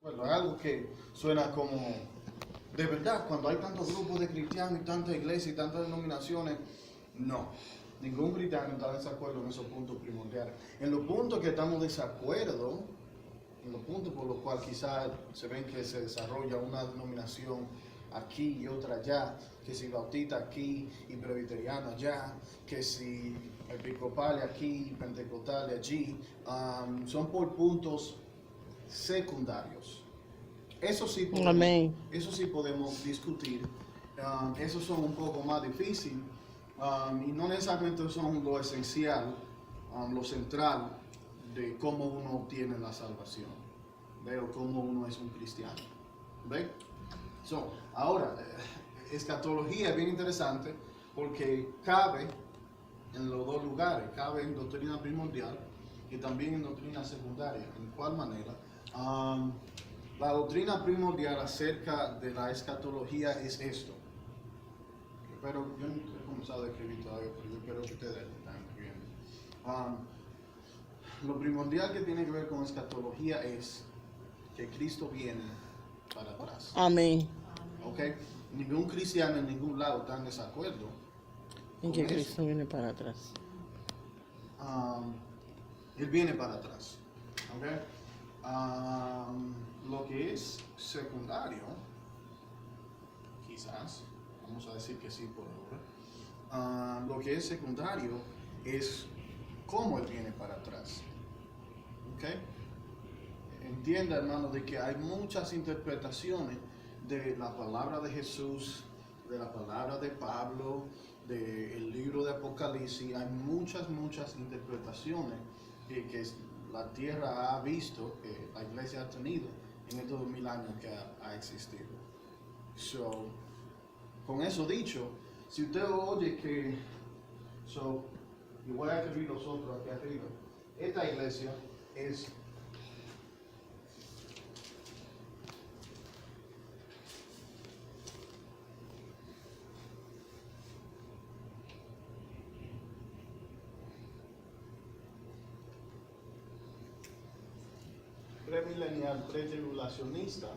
Bueno, es algo que suena como, de verdad, cuando hay tantos grupos de cristianos y tantas iglesias y tantas denominaciones, no. Ningún cristiano está en desacuerdo en esos puntos primordiales. En los puntos que estamos de desacuerdo, en los puntos por los cuales quizás se ven que se desarrolla una denominación aquí y otra allá, que si bautista aquí y presbiteriano allá, que si episcopal aquí y pentecostal allí, son por puntos secundarios. Amén. Eso sí podemos discutir. Esos son un poco más difíciles y no necesariamente son lo esencial, lo central de cómo uno obtiene la salvación, ¿ve? O cómo uno es un cristiano. ¿Ve? Ahora, escatología es bien interesante porque cabe en los dos lugares, cabe en doctrina primordial y también en doctrina secundaria. ¿En cuál manera? La doctrina primordial acerca de la escatología es esto. Pero yo no he comenzado a escribir todavía, pero yo espero que ustedes están escribiendo. Lo primordial que tiene que ver con escatología es que Cristo viene para atrás. Amén. ¿Ok? Ningún cristiano en ningún lado está en desacuerdo En con que eso. Cristo viene para atrás. Él viene para atrás. ¿Ok? Lo que es secundario, quizás, vamos a decir que sí por ahora, lo que es secundario es cómo Él viene para atrás. ¿Ok? Entienda, hermano, de que hay muchas interpretaciones de la palabra de Jesús, de la palabra de Pablo, del libro de Apocalipsis. Hay muchas interpretaciones que la tierra ha visto, que la iglesia ha tenido en estos 2000 años que ha existido. Con eso dicho, si usted oye que, y voy a escribir los otros aquí arriba, esta iglesia es premilenial, pretribulacionista.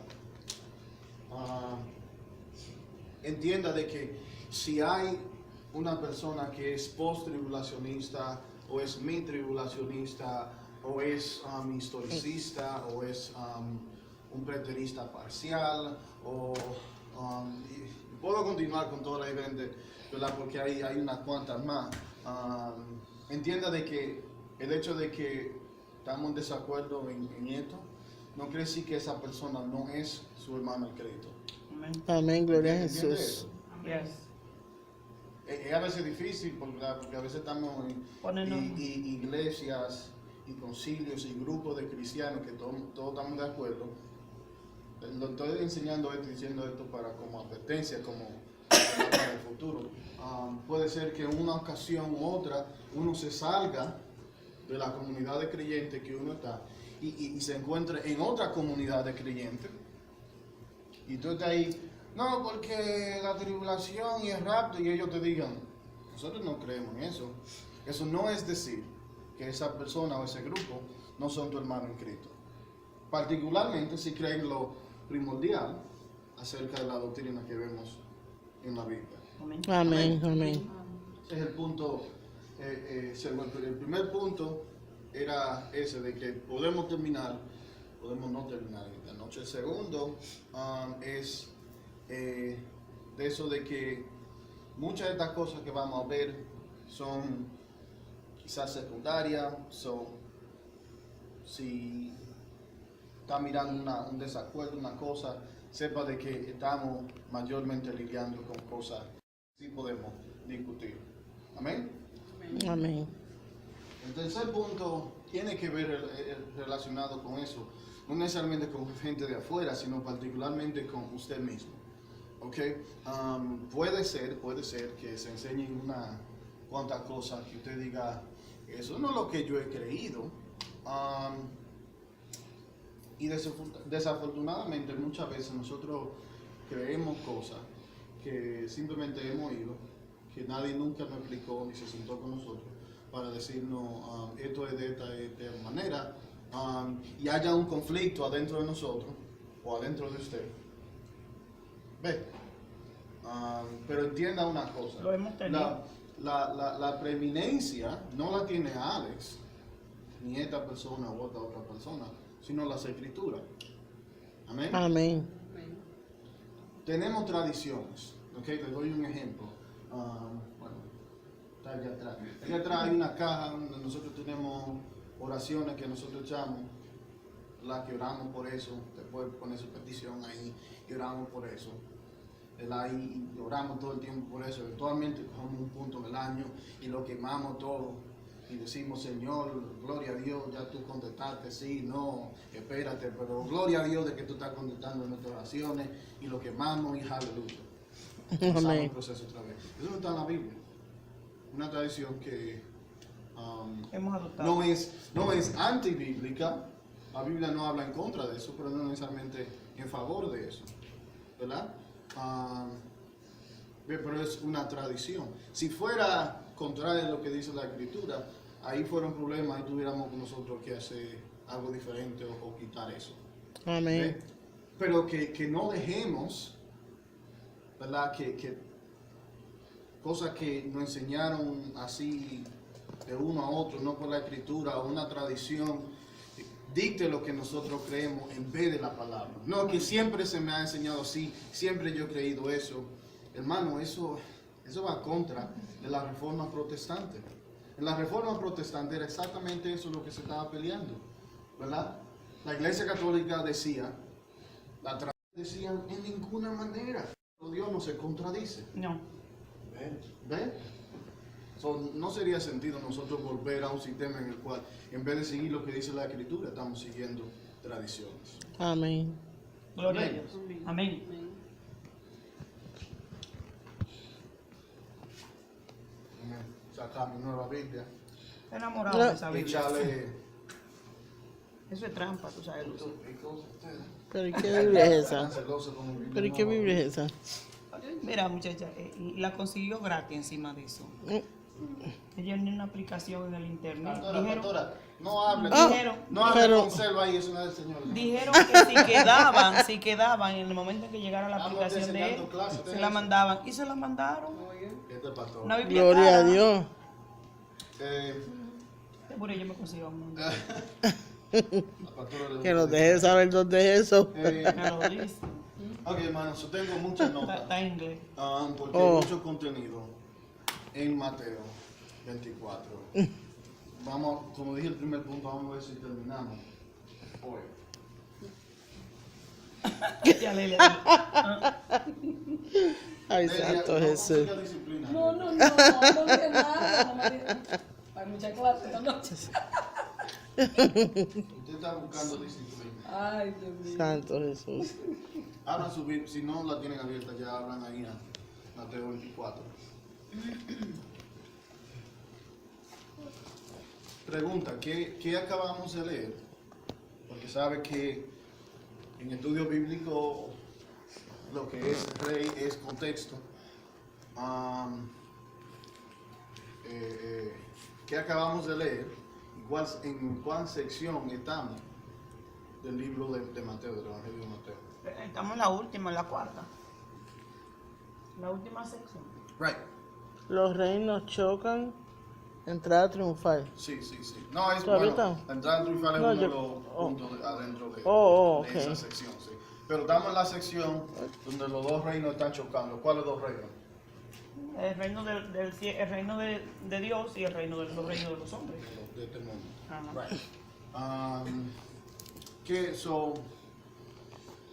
Entienda de que si hay una persona que es post-tribulacionista, o es mi-tribulacionista, o es historicista, o es un preterista parcial, o y puedo continuar con toda la diferente, ¿verdad? Porque hay unas cuantas más. Entienda de que el hecho de que estamos en desacuerdo en esto, no quiere decir que esa persona no es su hermano en Cristo. Amén, gloria a ¿Entiende Jesús. eso? Yes. Es a veces difícil porque a veces estamos en iglesias y concilios y grupos de cristianos que todos estamos de acuerdo. Lo estoy enseñando esto, diciendo esto para como advertencia, como para el futuro. Puede ser que en una ocasión u otra uno se salga de la comunidad de creyentes que uno está y se encuentre en otra comunidad de creyentes y tú estás ahí, no, porque la tribulación y el rapto, y ellos te digan, nosotros no creemos en eso. Eso no es decir que esa persona o ese grupo no son tu hermano en Cristo, particularmente si creen lo primordial acerca de la doctrina que vemos en la Biblia. Amén, amén. Ese es el punto. El primer punto era ese de que podemos no terminar esta noche. El segundo es de eso de que muchas de estas cosas que vamos a ver son quizás secundarias. Si está mirando un desacuerdo, una cosa, sepa de que estamos mayormente lidiando con cosas que sí podemos discutir. Amén. Amén. El tercer punto tiene que ver relacionado con eso, no necesariamente con gente de afuera, sino particularmente con usted mismo. ¿Ok? Puede ser que se enseñen una cuantas cosas que usted diga, eso no es lo que yo he creído. Y desafortunadamente muchas veces nosotros creemos cosas que simplemente hemos oído, que nadie nunca nos explicó ni se sentó con nosotros para decirnos esto es de esta manera, y haya un conflicto adentro de nosotros o adentro de usted. ¿Ve? Pero entienda una cosa. Lo hemos tenido. La preeminencia no la tiene Alex, ni esta persona u otra persona, sino las escrituras. Amén. Amén. Tenemos tradiciones. Ok, les doy un ejemplo. Bueno, está allá atrás. Allá atrás hay una caja donde nosotros tenemos oraciones que nosotros echamos, las que oramos por eso. Después pone su petición ahí y oramos por eso. Ahí oramos todo el tiempo por eso. Eventualmente cogemos un punto en el año y lo quemamos todo y decimos: Señor, gloria a Dios, ya tú contestaste, sí, no, espérate, pero gloria a Dios de que tú estás contestando nuestras oraciones, y lo quemamos y aleluya. Pasamos el proceso otra vez. Eso no está en la Biblia. Una tradición que Hemos adoptado. no es antibíblica. La Biblia no habla en contra de eso, pero no necesariamente en favor de eso, ¿verdad? Pero es una tradición. Si fuera contrario a lo que dice la Escritura, ahí fuera un problema y tuviéramos nosotros que hacer algo diferente o quitar eso. Amén. ¿Ve? Pero que no dejemos, ¿verdad? Que cosas que nos enseñaron así de uno a otro, no por la Escritura o una tradición, dicte lo que nosotros creemos en vez de la palabra. No, que siempre se me ha enseñado así, siempre yo he creído eso. Hermano, eso va contra de la reforma protestante. En la reforma protestante era exactamente eso lo que se estaba peleando, ¿verdad? La Iglesia Católica decía, la tradición decía, en ninguna manera, Dios no se contradice. No. ¿Ve? So, no sería sentido nosotros volver a un sistema en el cual, en vez de seguir lo que dice la Escritura, estamos siguiendo tradiciones. Amén. Gloria a Amén. Dios. Amén. Sacar mi nueva Biblia, Enamorado de esa Biblia. echarle Eso es trampa, tú sabes, Lucio. ¿Pero y qué Biblia es esa? celoso con mi Biblia ¿Pero y qué nueva. Biblia es esa? Mira, muchacha, y la consiguió gratis encima de eso. Ella tiene una aplicación en el internet. Pastora, no hable, Dijeron- no hable pero- con selva ahí, eso no es del Señor. Dijeron que si quedaban en el momento en que llegara la Vamos aplicación de él, enseñando clases de se la eso. mandaban. Y se la mandaron. Este es pastor. Una Biblia Gloria a cara. Dios. Seguro yo me consigo una. La pastora le Que nos gusta. deje saber dónde es eso. Me lo dice. Ok, hermanos, yo tengo muchas notas. Está en inglés. Porque Oh. hay mucho contenido en Mateo 24. Vamos, como dije el primer punto, vamos a ver si terminamos hoy. Ya le Ay, Delia, santo no, Jesús. mucha disciplina. No dije nada, no me dije. Hay mucha clase esta noche. Usted está buscando disciplina. Ay, Dios mío. Santo Jesús. Abran su Biblia, si no la tienen abierta, ya abran ahí a Mateo 24. Pregunta, ¿qué acabamos de leer? Porque sabe que en estudio bíblico lo que es rey es contexto. ¿Qué acabamos de leer? ¿En cuál sección estamos del libro de Mateo, del Evangelio de Mateo? Estamos en la última, en la cuarta. La última sección. Right. Los reinos chocan. Entrada triunfal. Sí. No, es ¿Todavía bueno. está? La entrada triunfal es No, uno de yo- los puntos adentro de, Oh, de esa ok. sección, sí. Pero estamos en la sección donde los dos reinos están chocando. ¿Cuáles dos reinos? El reino el reino de Dios y el reino los reinos de los hombres. De este mundo. Ajá. Right.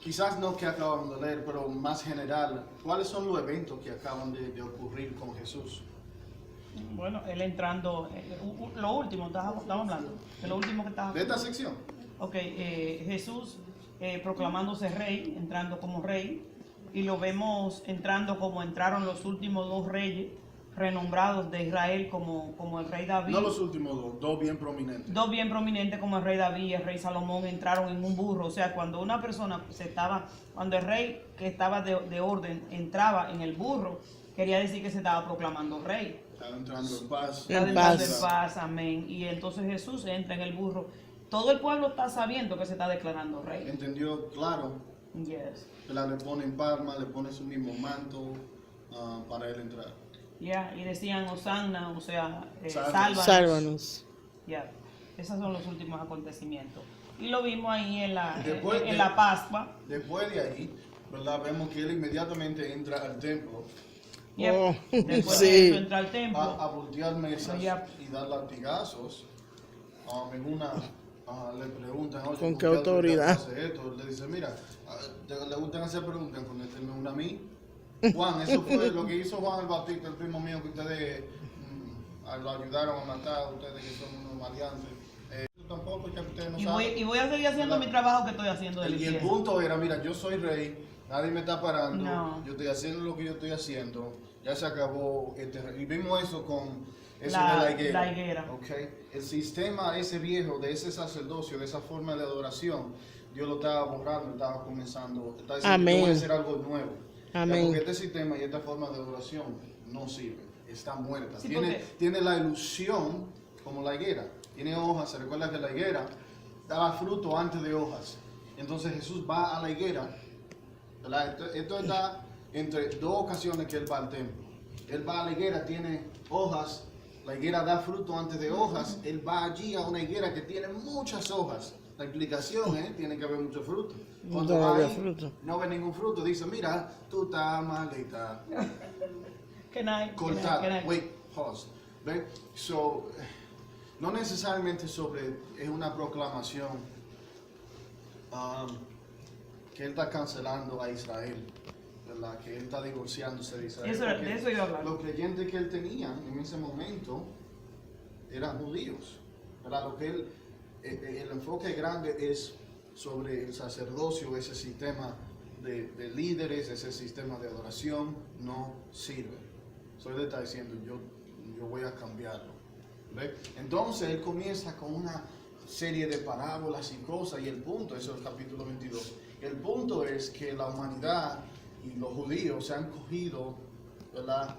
Quizás no que acabamos de leer, pero más general, ¿cuáles son los eventos que acaban de ocurrir con Jesús? Bueno, él entrando, lo último, estamos hablando, de lo último que estaba. De esta sección. Ok, Jesús proclamándose rey, entrando como rey, y lo vemos entrando como entraron los últimos dos reyes renombrados de Israel como el rey David. No los últimos dos bien prominentes. Dos bien prominentes como el rey David y el rey Salomón entraron en un burro. O sea, cuando una persona cuando el rey que estaba de orden entraba en el burro, quería decir que se estaba proclamando rey. Están entrando en paz. En Está paz. entrando en paz, amén. Y entonces Jesús entra en el burro. Todo el pueblo está sabiendo que se está declarando rey. Entendió claro Yes. ¿verdad? Le ponen palma, le ponen su mismo manto para él entrar. Yeah. Y decían Hosanna, o sea, Sálvanos. Sálvanos. Ya, esos son los últimos acontecimientos. Y lo vimos ahí en la, Después en de- la Pascua. Después de ahí, ¿verdad? Vemos que él inmediatamente entra al templo Yep. Oh, Después sí. de eso entra al templo. a voltear mesas Yep. y dar latigazos. En una le preguntan, oye, ¿Con ¿por qué autoridad autoridad? tú haces esto? Él le dice, mira, le gustan hacer preguntas, ponerme una a mí. Juan, eso fue lo que hizo Juan el Bautista, el primo mío, que ustedes lo ayudaron a matar, ustedes que son unos maleantes. Eso tampoco, ya que ustedes no saben. Y voy a seguir haciendo mi trabajo que estoy haciendo de Y el limpieza. punto era, mira, yo soy rey, nadie me está parando, No. yo estoy haciendo lo que yo estoy haciendo, ya se acabó este rey. Y vimos eso con eso La- de la higuera. la higuera. Okay. El sistema ese viejo, de ese sacerdocio, de esa forma de adoración, Dios lo estaba borrando, estaba comenzando, está diciendo, Amén. yo voy a hacer algo nuevo. Ya, Amén. porque este sistema y esta forma de adoración no sirve, está muerta. Sí, tiene, porque- tiene la ilusión como la higuera, tiene hojas, se recuerda que la higuera daba fruto antes de hojas. Entonces Jesús va a la higuera, ¿verdad? Esto está entre dos ocasiones que él va al templo. Él va a la higuera, tiene hojas, la higuera da fruto antes de hojas, él va allí a una higuera que tiene muchas hojas. La implicación tiene que haber mucho fruto. Cuando No va había ahí, fruto. no ve ningún fruto, dice, mira, tú estás malita, cortada. Wait, pause. ¿Ve? So, no necesariamente es una proclamación que él está cancelando a Israel, ¿verdad? Que él está divorciándose de Israel. Eso- de porque eso iba a hablar. Los creyentes que él tenía en ese momento eran judíos, ¿verdad? Lo que el enfoque grande es sobre el sacerdocio, ese sistema de líderes, ese sistema de adoración no sirve. So él está diciendo, yo voy a cambiarlo. ¿Ve? Entonces él comienza con una serie de parábolas y cosas, y el punto, eso es el capítulo 22, el punto es que la humanidad y los judíos se han cogido, ¿verdad?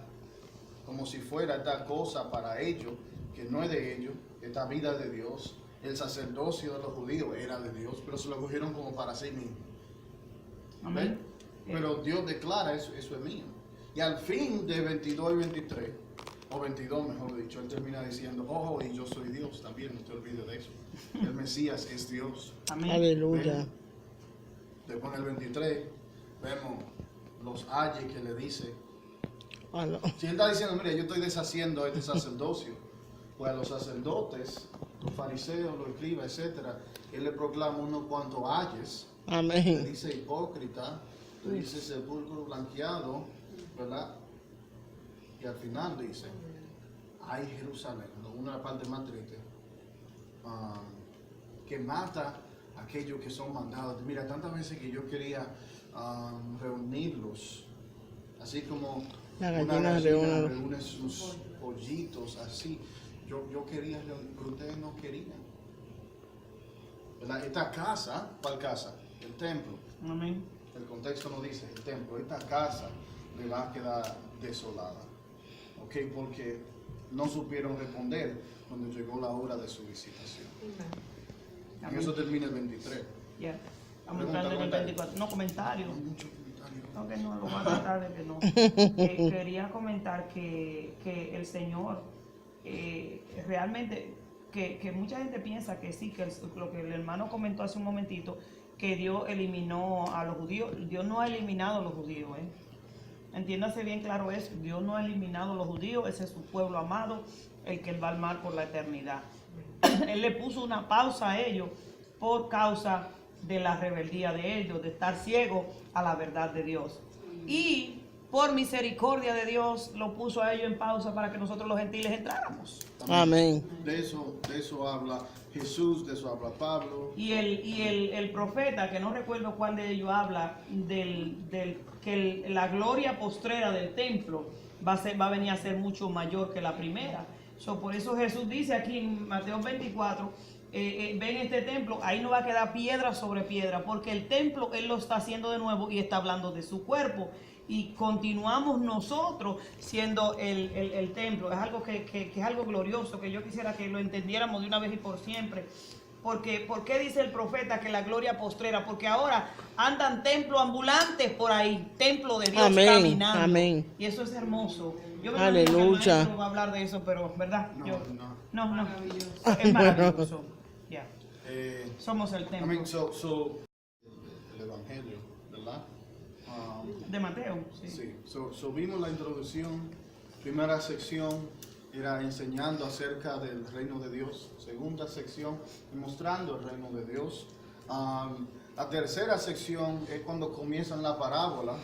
Como si fuera esta cosa para ellos, que no es de ellos, esta vida de Dios. El sacerdocio de los judíos era de Dios, pero se lo cogieron como para sí mismos. Amén. ¿Ve? Pero Dios declara, eso es mío. Y al fin de 22 y 23, o 22 mejor dicho, él termina diciendo, ojo, y yo soy Dios también, no te olvides de eso. El Mesías es Dios. Amén. Aleluya. Después en el 23 vemos los ayes que le dice. Aló. Si él está diciendo, mira, yo estoy deshaciendo este sacerdocio, pues a los sacerdotes, los fariseos, los escribas, etcétera, él le proclama unos cuantos ayes. Le Amén. dice hipócrita, le dice sepulcro blanqueado, ¿verdad? Y al final dice, ay Jerusalén, una de las partes más tristes, que mata a aquellos que son mandados. Mira, tantas veces que yo quería reunirlos, así como La una gallina gallina reúne- reúne sus pollitos, así. Yo quería reunir, pero ustedes no querían. ¿Verdad? Esta casa, ¿cuál casa? El templo. Amén. El contexto no dice el templo. Esta casa le va a quedar desolada. ¿Ok? Porque no supieron responder cuando llegó la hora de su visitación. En Amén. eso termina el 23. Ya. Estamos Pregunta, entrando en el comentario. 24. No, comentario. Hay muchos comentarios. No, que no, lo más tarde que no. Quería comentar que el Señor realmente, que mucha gente piensa que sí, que lo que el hermano comentó hace un momentito, que Dios eliminó a los judíos. Dios no ha eliminado a los judíos, ¿eh? Entiéndase bien claro eso. Dios no ha eliminado a los judíos, ese es su pueblo amado, el que él va a amar por la eternidad. Él le puso una pausa a ellos por causa de la rebeldía de ellos, de estar ciegos a la verdad de Dios. Y por misericordia de Dios lo puso a ellos en pausa para que nosotros los gentiles entráramos. Amén. De eso habla Jesús, de eso habla Pablo. Y el profeta, que no recuerdo cuál de ellos habla, que la gloria postrera del templo va a venir a ser mucho mayor que la primera. Por eso Jesús dice aquí en Mateo 24, ven este templo, ahí no va a quedar piedra sobre piedra, porque el templo Él lo está haciendo de nuevo y está hablando de su cuerpo. Y continuamos nosotros siendo el templo. Es algo que es algo glorioso, que yo quisiera que lo entendiéramos de una vez y por siempre. Porque, ¿por qué dice el profeta que la gloria postrera? Porque ahora andan templos ambulantes por ahí, templo de Dios Amén, caminando. amén. Y eso es hermoso. Yo me Aleluya. imagino que el maestro va a hablar de eso, pero ¿verdad? No. Maravilloso. Es maravilloso. Ya. Somos el I templo mean, so, el Evangelio, ¿verdad? de Mateo. Sí. Sí, so vimos la introducción, primera sección era enseñando acerca del reino de Dios, segunda sección mostrando el reino de Dios. La tercera sección es cuando comienzan la parábola,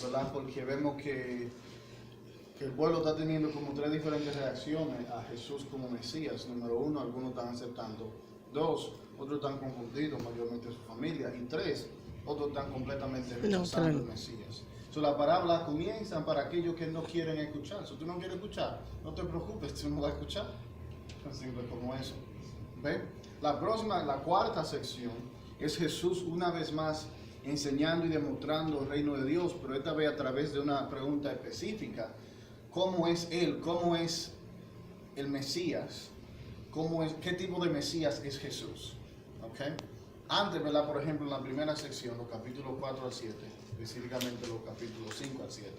¿verdad? Porque vemos que el pueblo está teniendo como tres diferentes reacciones a Jesús como Mesías. Número uno, algunos están aceptando. Dos, otros están confundidos, mayormente su familia. Y tres, otros están completamente rechazando al Mesías. So, la parábola comienza para aquellos que no quieren escuchar. Si tú no quieres escuchar, no te preocupes, tú no vas a escuchar. Tan simple como eso. ¿Ve? La próxima, la cuarta sección, es Jesús una vez más enseñando y demostrando el reino de Dios, pero esta vez a través de una pregunta específica. ¿Cómo es Él? ¿Cómo es el Mesías? ¿Qué tipo de Mesías es Jesús? ¿Okay? Antes, ¿verdad? Por ejemplo, en la primera sección, los capítulos 4 al 7, específicamente los capítulos 5 al 7,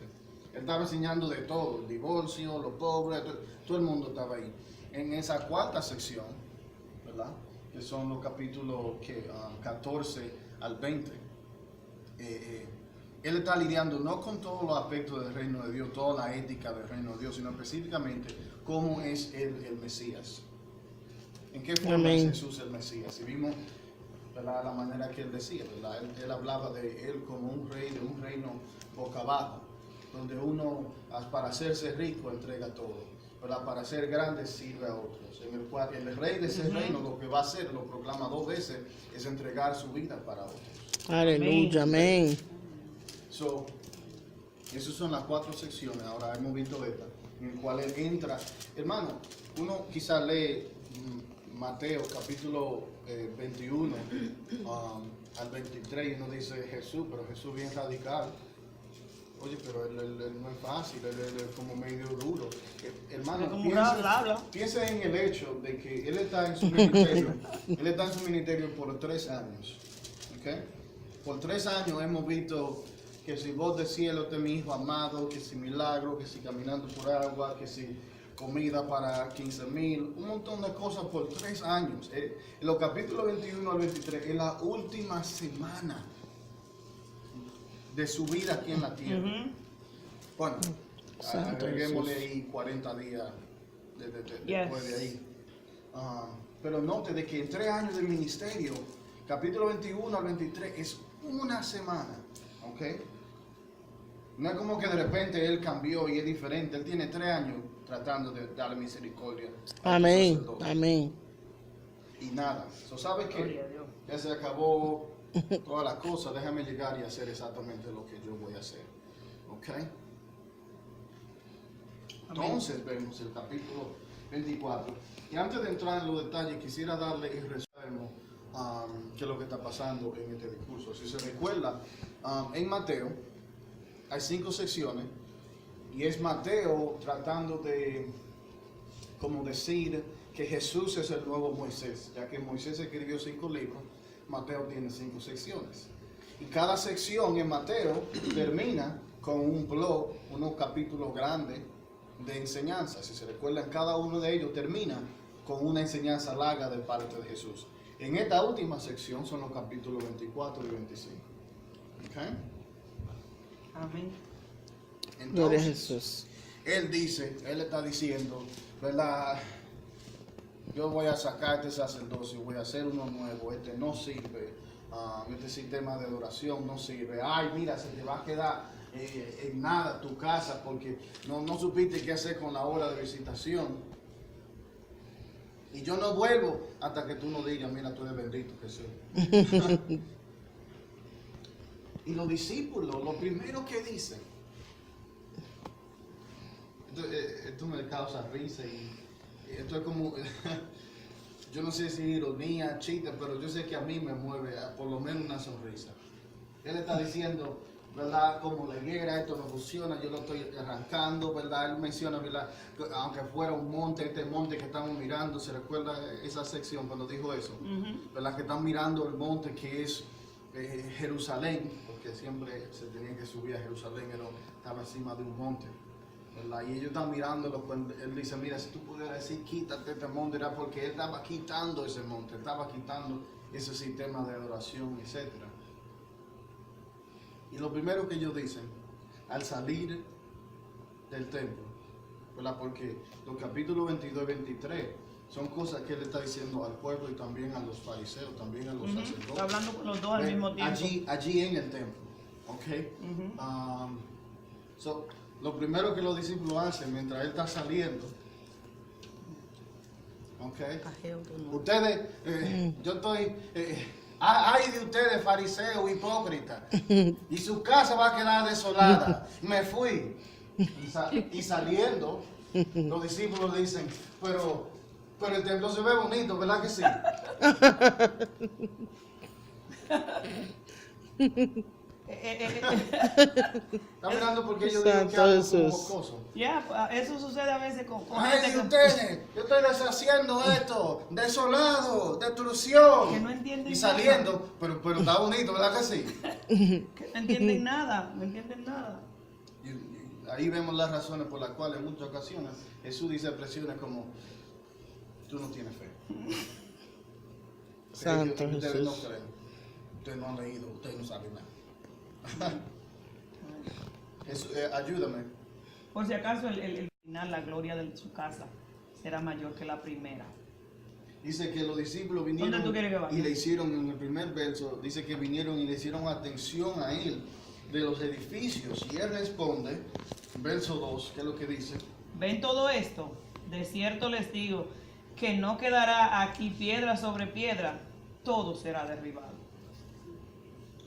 Él estaba enseñando de todo, el divorcio, los pobres, todo el mundo estaba ahí. En esa cuarta sección, ¿verdad? Que son los capítulos 14 al 20, Él está lidiando no con todos los aspectos del reino de Dios, toda la ética del reino de Dios, sino específicamente cómo es el Mesías. ¿En qué forma es Jesús el Mesías? Y vimos, ¿verdad?, la manera que Él decía, ¿verdad? Él hablaba de Él como un rey de un reino boca abajo, donde uno, para hacerse rico, entrega todo, ¿verdad? Para ser grande, sirve a otros. En el cual el rey de ese reino lo que va a hacer, lo proclama 2 veces, es entregar su vida para otros. Aleluya, amén. So, esas son las 4 secciones, ahora hemos visto esta, en el cual Él entra. Hermano, uno quizás lee Mateo capítulo 21 al 23 y uno dice Jesús, pero Jesús bien radical. Oye, pero él no es fácil, él es como medio duro. Hermano, piensa en el hecho de que Él está en su ministerio, por 3 años. ¿Okay? Por 3 años hemos visto que si voz del cielo este mi hijo amado, que si milagro, que si caminando por agua, que si comida para 15,000, un montón de cosas por 3 años. En los capítulos 21 al 23 es la última semana de su vida aquí en la tierra. Bueno, agreguémosle ahí 40 días después de ahí. Pero note de que en 3 años de ministerio, capítulo 21 al 23 es una semana. ¿Ok? No es como que de repente Él cambió y es diferente. Él tiene 3 años tratando de darle misericordia. Amén, amén. Y nada. ¿Sabes qué? Ya se acabó todas las cosas. Déjame llegar y hacer exactamente lo que yo voy a hacer. ¿Ok? Entonces vemos el capítulo 24. Y antes de entrar en los detalles, quisiera darle el resumen qué es lo que está pasando en este discurso. Si se recuerda, en Mateo hay 5 secciones y es Mateo tratando de como decir que Jesús es el nuevo Moisés, ya que Moisés escribió 5 libros, Mateo tiene 5 secciones. Y cada sección en Mateo termina con un blog, unos capítulos grandes de enseñanza. Si se recuerdan, cada uno de ellos termina con una enseñanza larga de parte de Jesús. En esta última sección son los capítulos 24 y 25. ¿Okay? Amén. Gloria a Entonces, Jesús. Él está diciendo, ¿verdad? Yo voy a sacar este sacerdocio, voy a hacer uno nuevo, este no sirve, este sistema de adoración no sirve. Ay, mira, se te va a quedar en nada tu casa porque no supiste qué hacer con la hora de visitación. Y yo no vuelvo hasta que tú no digas, mira, tú eres bendito, Jesús. Y los discípulos, lo primero que dicen, esto me causa risa y esto es como, yo no sé si ironía, chiste, pero yo sé que a mí me mueve por lo menos una sonrisa. Él está diciendo, ¿verdad? Como la higuera, esto no funciona, yo lo estoy arrancando, ¿verdad? Él menciona, ¿verdad? Aunque fuera un monte, este monte que estamos mirando, ¿se recuerda esa sección cuando dijo eso? ¿Verdad? Que están mirando el monte que es Jerusalén, porque siempre se tenía que subir a Jerusalén, estaba encima de un monte, ¿verdad? Y ellos están mirándolo cuando él dice, mira, si tú pudieras decir, quítate este monte, era porque él estaba quitando ese monte, estaba quitando ese sistema de adoración, etcétera. Y lo primero que ellos dicen al salir del templo, ¿verdad? Porque los capítulos 22 y 23 son cosas que él está diciendo al pueblo y también a los fariseos, también a los sacerdotes. Está hablando con los dos al mismo tiempo. Allí en el templo, ¿ok? Lo primero que los discípulos hacen mientras él está saliendo, ¿ok? Ustedes, yo estoy... ay de ustedes, fariseos, hipócritas. Y su casa va a quedar desolada. Me fui. Y saliendo, los discípulos dicen, pero el templo se ve bonito, ¿verdad que sí? Está mirando porque ellos digo que algo como jocoso. Eso sucede a veces con Ay, gente de ustedes, yo estoy deshaciendo esto, desolado, destrucción. que no entienden Y saliendo, pero está bonito, ¿verdad que sí? que no entienden nada, no entienden nada. Y ahí vemos las razones por las cuales en muchas ocasiones Jesús dice expresiones como, tú no tienes fe. Santo Ustedes Jesús. no creen, ustedes no han leído, ustedes no saben nada. Ayúdame. Por si acaso el final, la gloria de su casa será mayor que la primera. Dice que los discípulos ¿Dónde vinieron tú quieres que vaya? y le hicieron, en el primer verso, dice que vinieron y le hicieron atención a él de los edificios. Y él responde, verso 2, ¿qué es lo que dice? ¿Ven todo esto? De cierto les digo que no quedará aquí piedra sobre piedra, todo será derribado.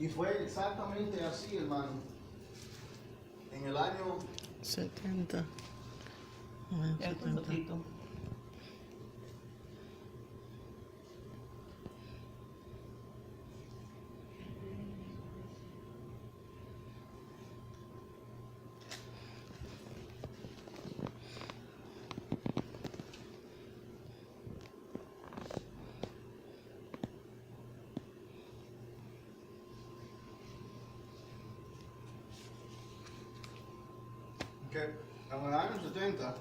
Y fue exactamente así, hermano. En el año 70. El prototito. que en el año 70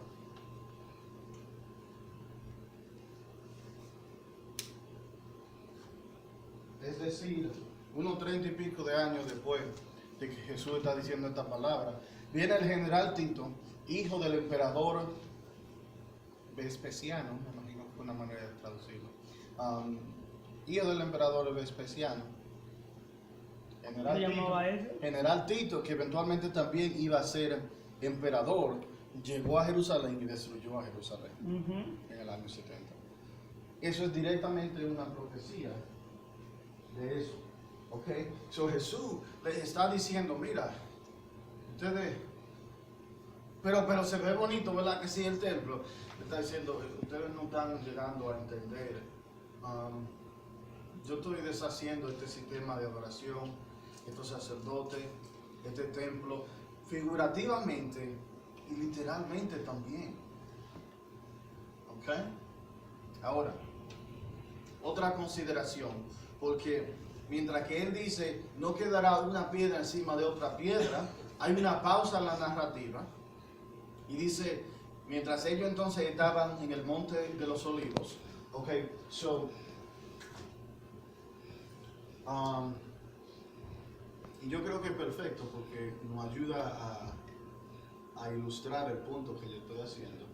es decir, unos 30 y pico de años después de que Jesús está diciendo esta palabra, viene el general Tito, hijo del emperador Vespasiano, me imagino que fue una manera de traducirlo, hijo del emperador Vespasiano, ¿Se llamaba ese? General Tito, que eventualmente también iba a ser emperador, llegó a Jerusalén y destruyó a Jerusalén en el año 70. Eso es directamente una profecía de eso. ¿Ok? So Jesús le está diciendo, mira, ustedes, pero se ve bonito, ¿verdad? Que sí, el templo. Le está diciendo, ustedes no están llegando a entender. Yo estoy deshaciendo este sistema de adoración, estos sacerdotes, este templo, figurativamente y literalmente también. ¿Ok? Ahora, otra consideración, porque mientras que él dice, no quedará una piedra encima de otra piedra, hay una pausa en la narrativa, y dice, mientras ellos entonces estaban en el monte de los olivos, ok, so, y yo creo que es perfecto porque nos ayuda a ilustrar el punto que yo estoy haciendo,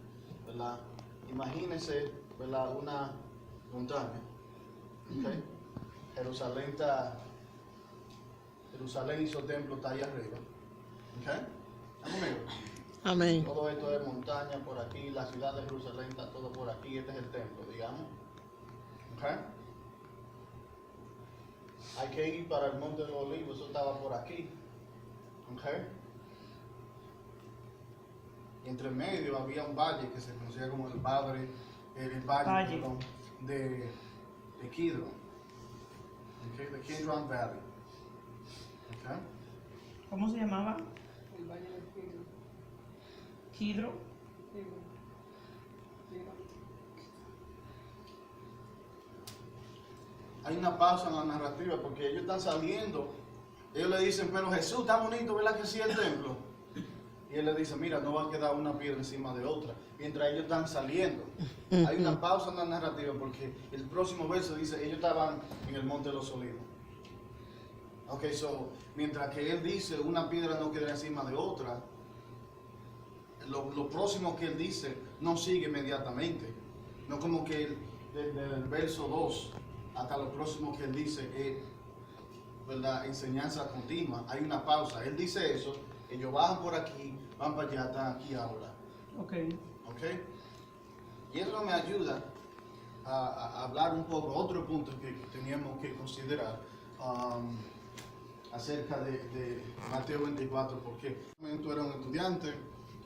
¿verdad? Imagínense, ¿verdad? Una montaña, ¿ok? Jerusalén y su templo está ahí arriba, ¿ok? ¿Están conmigo? Amén. Todo esto es montaña por aquí, la ciudad de Jerusalén está todo por aquí, este es el templo, digamos, ¿ok? Hay que ir para el monte de los olivos, eso estaba por aquí. ¿Ok? Y entre medio había un valle que se conocía como el valle. Perdón, de Kidron. ¿Ok? De Kidron Valley. ¿Ok? ¿Cómo se llamaba? El Valle del Tigre. Kidro. Tigre. Tigre. Hay una pausa en la narrativa porque ellos están saliendo. Ellos le dicen, pero Jesús está bonito, ¿verdad que sí el templo? Y él le dice, mira, no va a quedar una piedra encima de otra. Mientras ellos están saliendo. Hay una pausa en la narrativa porque el próximo verso dice, ellos estaban en el monte de los olivos. Ok, so, mientras que él dice, una piedra no quedará encima de otra, lo próximo que él dice no sigue inmediatamente. No como que desde el verso 2 hasta lo próximo que él dice es, ¿verdad?, enseñanza continua. Hay una pausa. Él dice eso, ellos bajan por aquí, van para allá, están aquí ahora. Ok. ¿Ok? Y eso me ayuda a hablar un poco, otro punto que teníamos que considerar acerca de Mateo 24, porque tú eras un estudiante,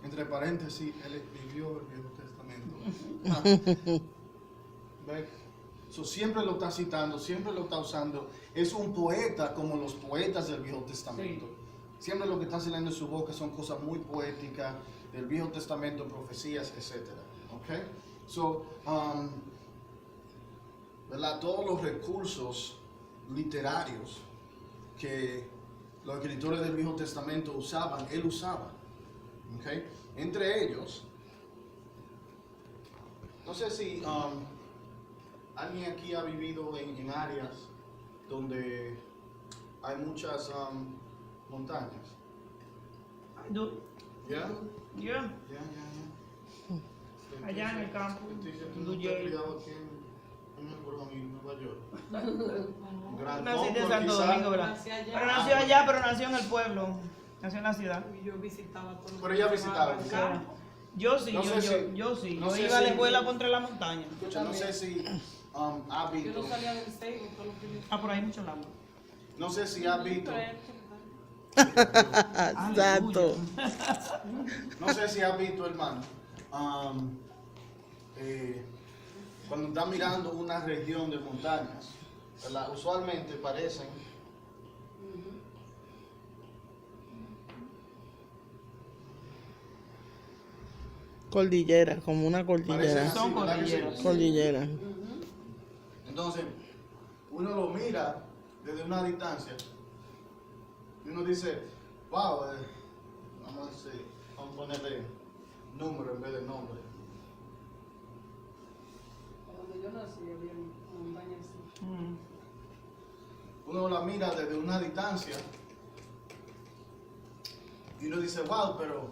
entre paréntesis, él escribió el Viejo Testamento. ¿Ves? So, siempre lo está citando, siempre lo está usando. Es un poeta como los poetas del Viejo Testamento. Sí. Siempre lo que está saliendo de su boca son cosas muy poéticas del Viejo Testamento, profecías, etc. ¿Ok? So, ¿verdad? Todos los recursos literarios que los escritores del Viejo Testamento usaban, él usaba. ¿Ok? Entre ellos, no sé si alguien aquí ha vivido en áreas donde hay muchas montañas. I do. ¿Ya? Yeah. Ya. Allá en el campo. ¿Tú no te has criado aquí en Nueva York? Gran Nací de Concord, Santo quizá. Domingo, ¿verdad? Nací allá. Pero nació allá, pero nació en el pueblo. Nació en la ciudad. Y yo visitaba todo. Pero ella visitaba, el ¿sí? campo. Yo sí, No sé si- yo sí. no Yo sé iba a la si- escuela contra la montaña. Escucha, no sé si has Yo visto, no salía del Seibo todos los fines. Ah, por ahí mucho agua. no sé si has visto, Exacto. no sé si has visto, hermano, cuando estás mirando una región de montañas, ¿verdad? Usualmente parecen Cordillera, como una parecen cordillera. así, Son ¿verdad que sí? cordilleras. Cordillera. Entonces, uno lo mira desde una distancia y uno dice, wow, vamos a decir, vamos a ponerle número en vez de nombre. Donde yo nací había montañas así. Uno la mira desde una distancia y uno dice, wow, pero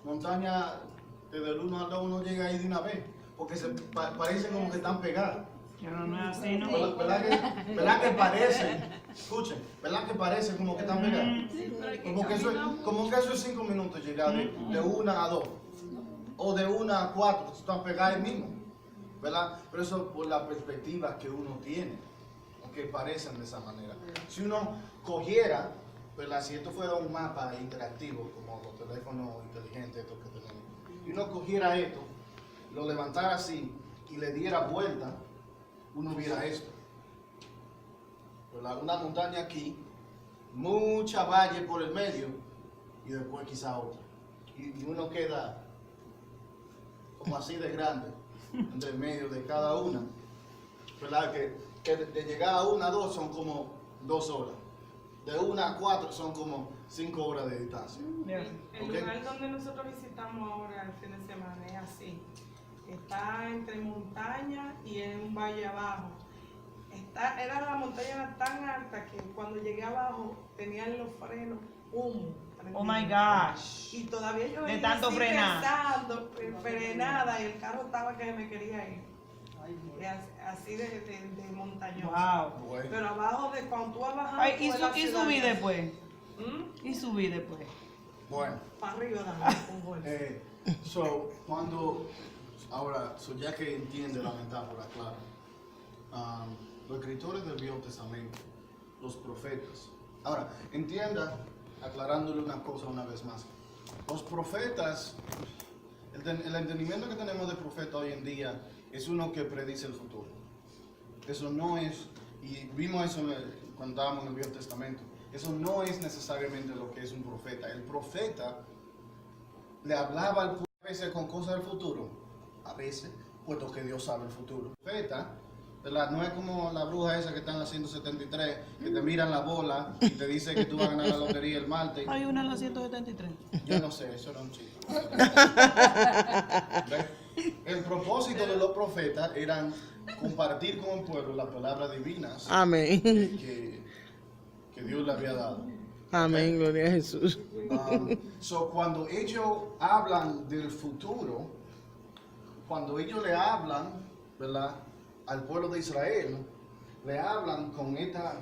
montaña desde el 1 al 2 uno llega ahí de una vez, porque parece como que están pegadas. Pero no es así, ¿no? ¿Verdad que parecen? Escuchen, ¿verdad que parecen como que están pegadas? Sí, pero hay que Como que eso es 5 minutos llegar de 1 a 2 o de 1 a 4, están pegadas ahí mismo, ¿verdad? Pero eso por la perspectiva que uno tiene, que parecen de esa manera. Si uno cogiera, ¿verdad? Si esto fuera un mapa interactivo como los teléfonos inteligentes estos que tenemos, y uno cogiera esto, lo levantara así y le diera vuelta, uno viera esto, ¿verdad? Una montaña aquí, mucha valle por el medio y después quizá otra. Y uno queda como así de grande entre el medio de cada una, ¿verdad? Que de llegar a 1 a 2 son como 2 horas, de 1 a 4 son como 5 horas de distancia. El Ok. lugar donde nosotros visitamos ahora el fin de semana es así. Está entre montaña y en un valle abajo. Era la montaña tan alta que cuando llegué abajo tenían los frenos humo. Oh my gosh. Y todavía yo De venía tanto así frenar. pensando, frenada, y el carro estaba que me quería ir. Y así de montañoso. Wow. Bueno, Pero abajo de cuando tú vas bajando. Ay, y, por la y ciudad subí ya- después. ¿Mm? Y subí después. bueno. Para arriba también, con fuerza. Ya que entiende la metáfora, claro, los escritores del Viejo Testamento, los profetas. Ahora, entienda, aclarándole una cosa una vez más, los profetas, el entendimiento que tenemos de profeta hoy en día es uno que predice el futuro. Eso no es, y vimos eso cuando estábamos en el Viejo Testamento, Eso no es necesariamente lo que es un profeta. El profeta le hablaba al pueblo a veces con cosas del futuro, a veces, puesto que Dios sabe el futuro. El profeta, ¿verdad? No es como la bruja esa que está en la 173, que te miran la bola y te dice que tú vas a ganar la lotería el martes. Hay una en la 173. Yo no sé, eso era un chico. ¿Ves? El propósito de los profetas eran compartir con el pueblo las palabras divinas Amén. que Dios le había dado. Amén, gloria a Jesús. So, cuando ellos hablan del futuro, cuando ellos le hablan, ¿verdad?, al pueblo de Israel, le hablan con esta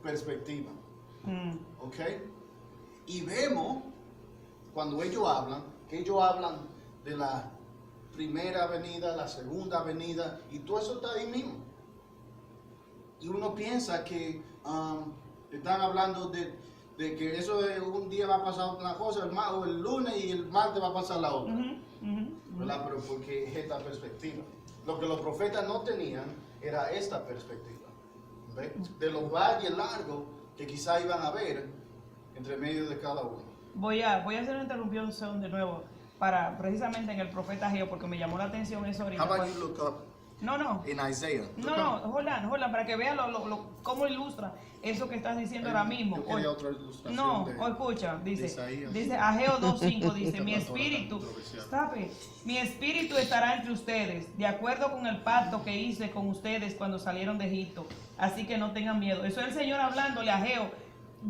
perspectiva. ¿Ok? Y vemos, cuando ellos hablan, que ellos hablan de la primera venida, la segunda venida, y todo eso está ahí mismo. Y uno piensa que están hablando de que eso de un día va a pasar una cosa, el lunes y el martes va a pasar la otra. ¿Verdad? Pero porque es esta perspectiva. Lo que los profetas no tenían era esta perspectiva. ¿Ves? De los valles largos que quizá iban a ver entre medio de cada uno. Voy a hacer una interrupción de nuevo para precisamente en el profeta Ageo, porque me llamó la atención eso ahorita. How about you look up No. in Isaiah? No, hold on, para que vean cómo ilustra eso que estás diciendo ahora mismo. Yo quería otra ilustración No, de- o escucha, dice Isaías. Ageo 2.5, dice, mi Esta espíritu, controversial. stop it. Mi espíritu estará entre ustedes, de acuerdo con el pacto que hice con ustedes cuando salieron de Egipto, así que no tengan miedo. Eso es el Señor hablándole a Ageo.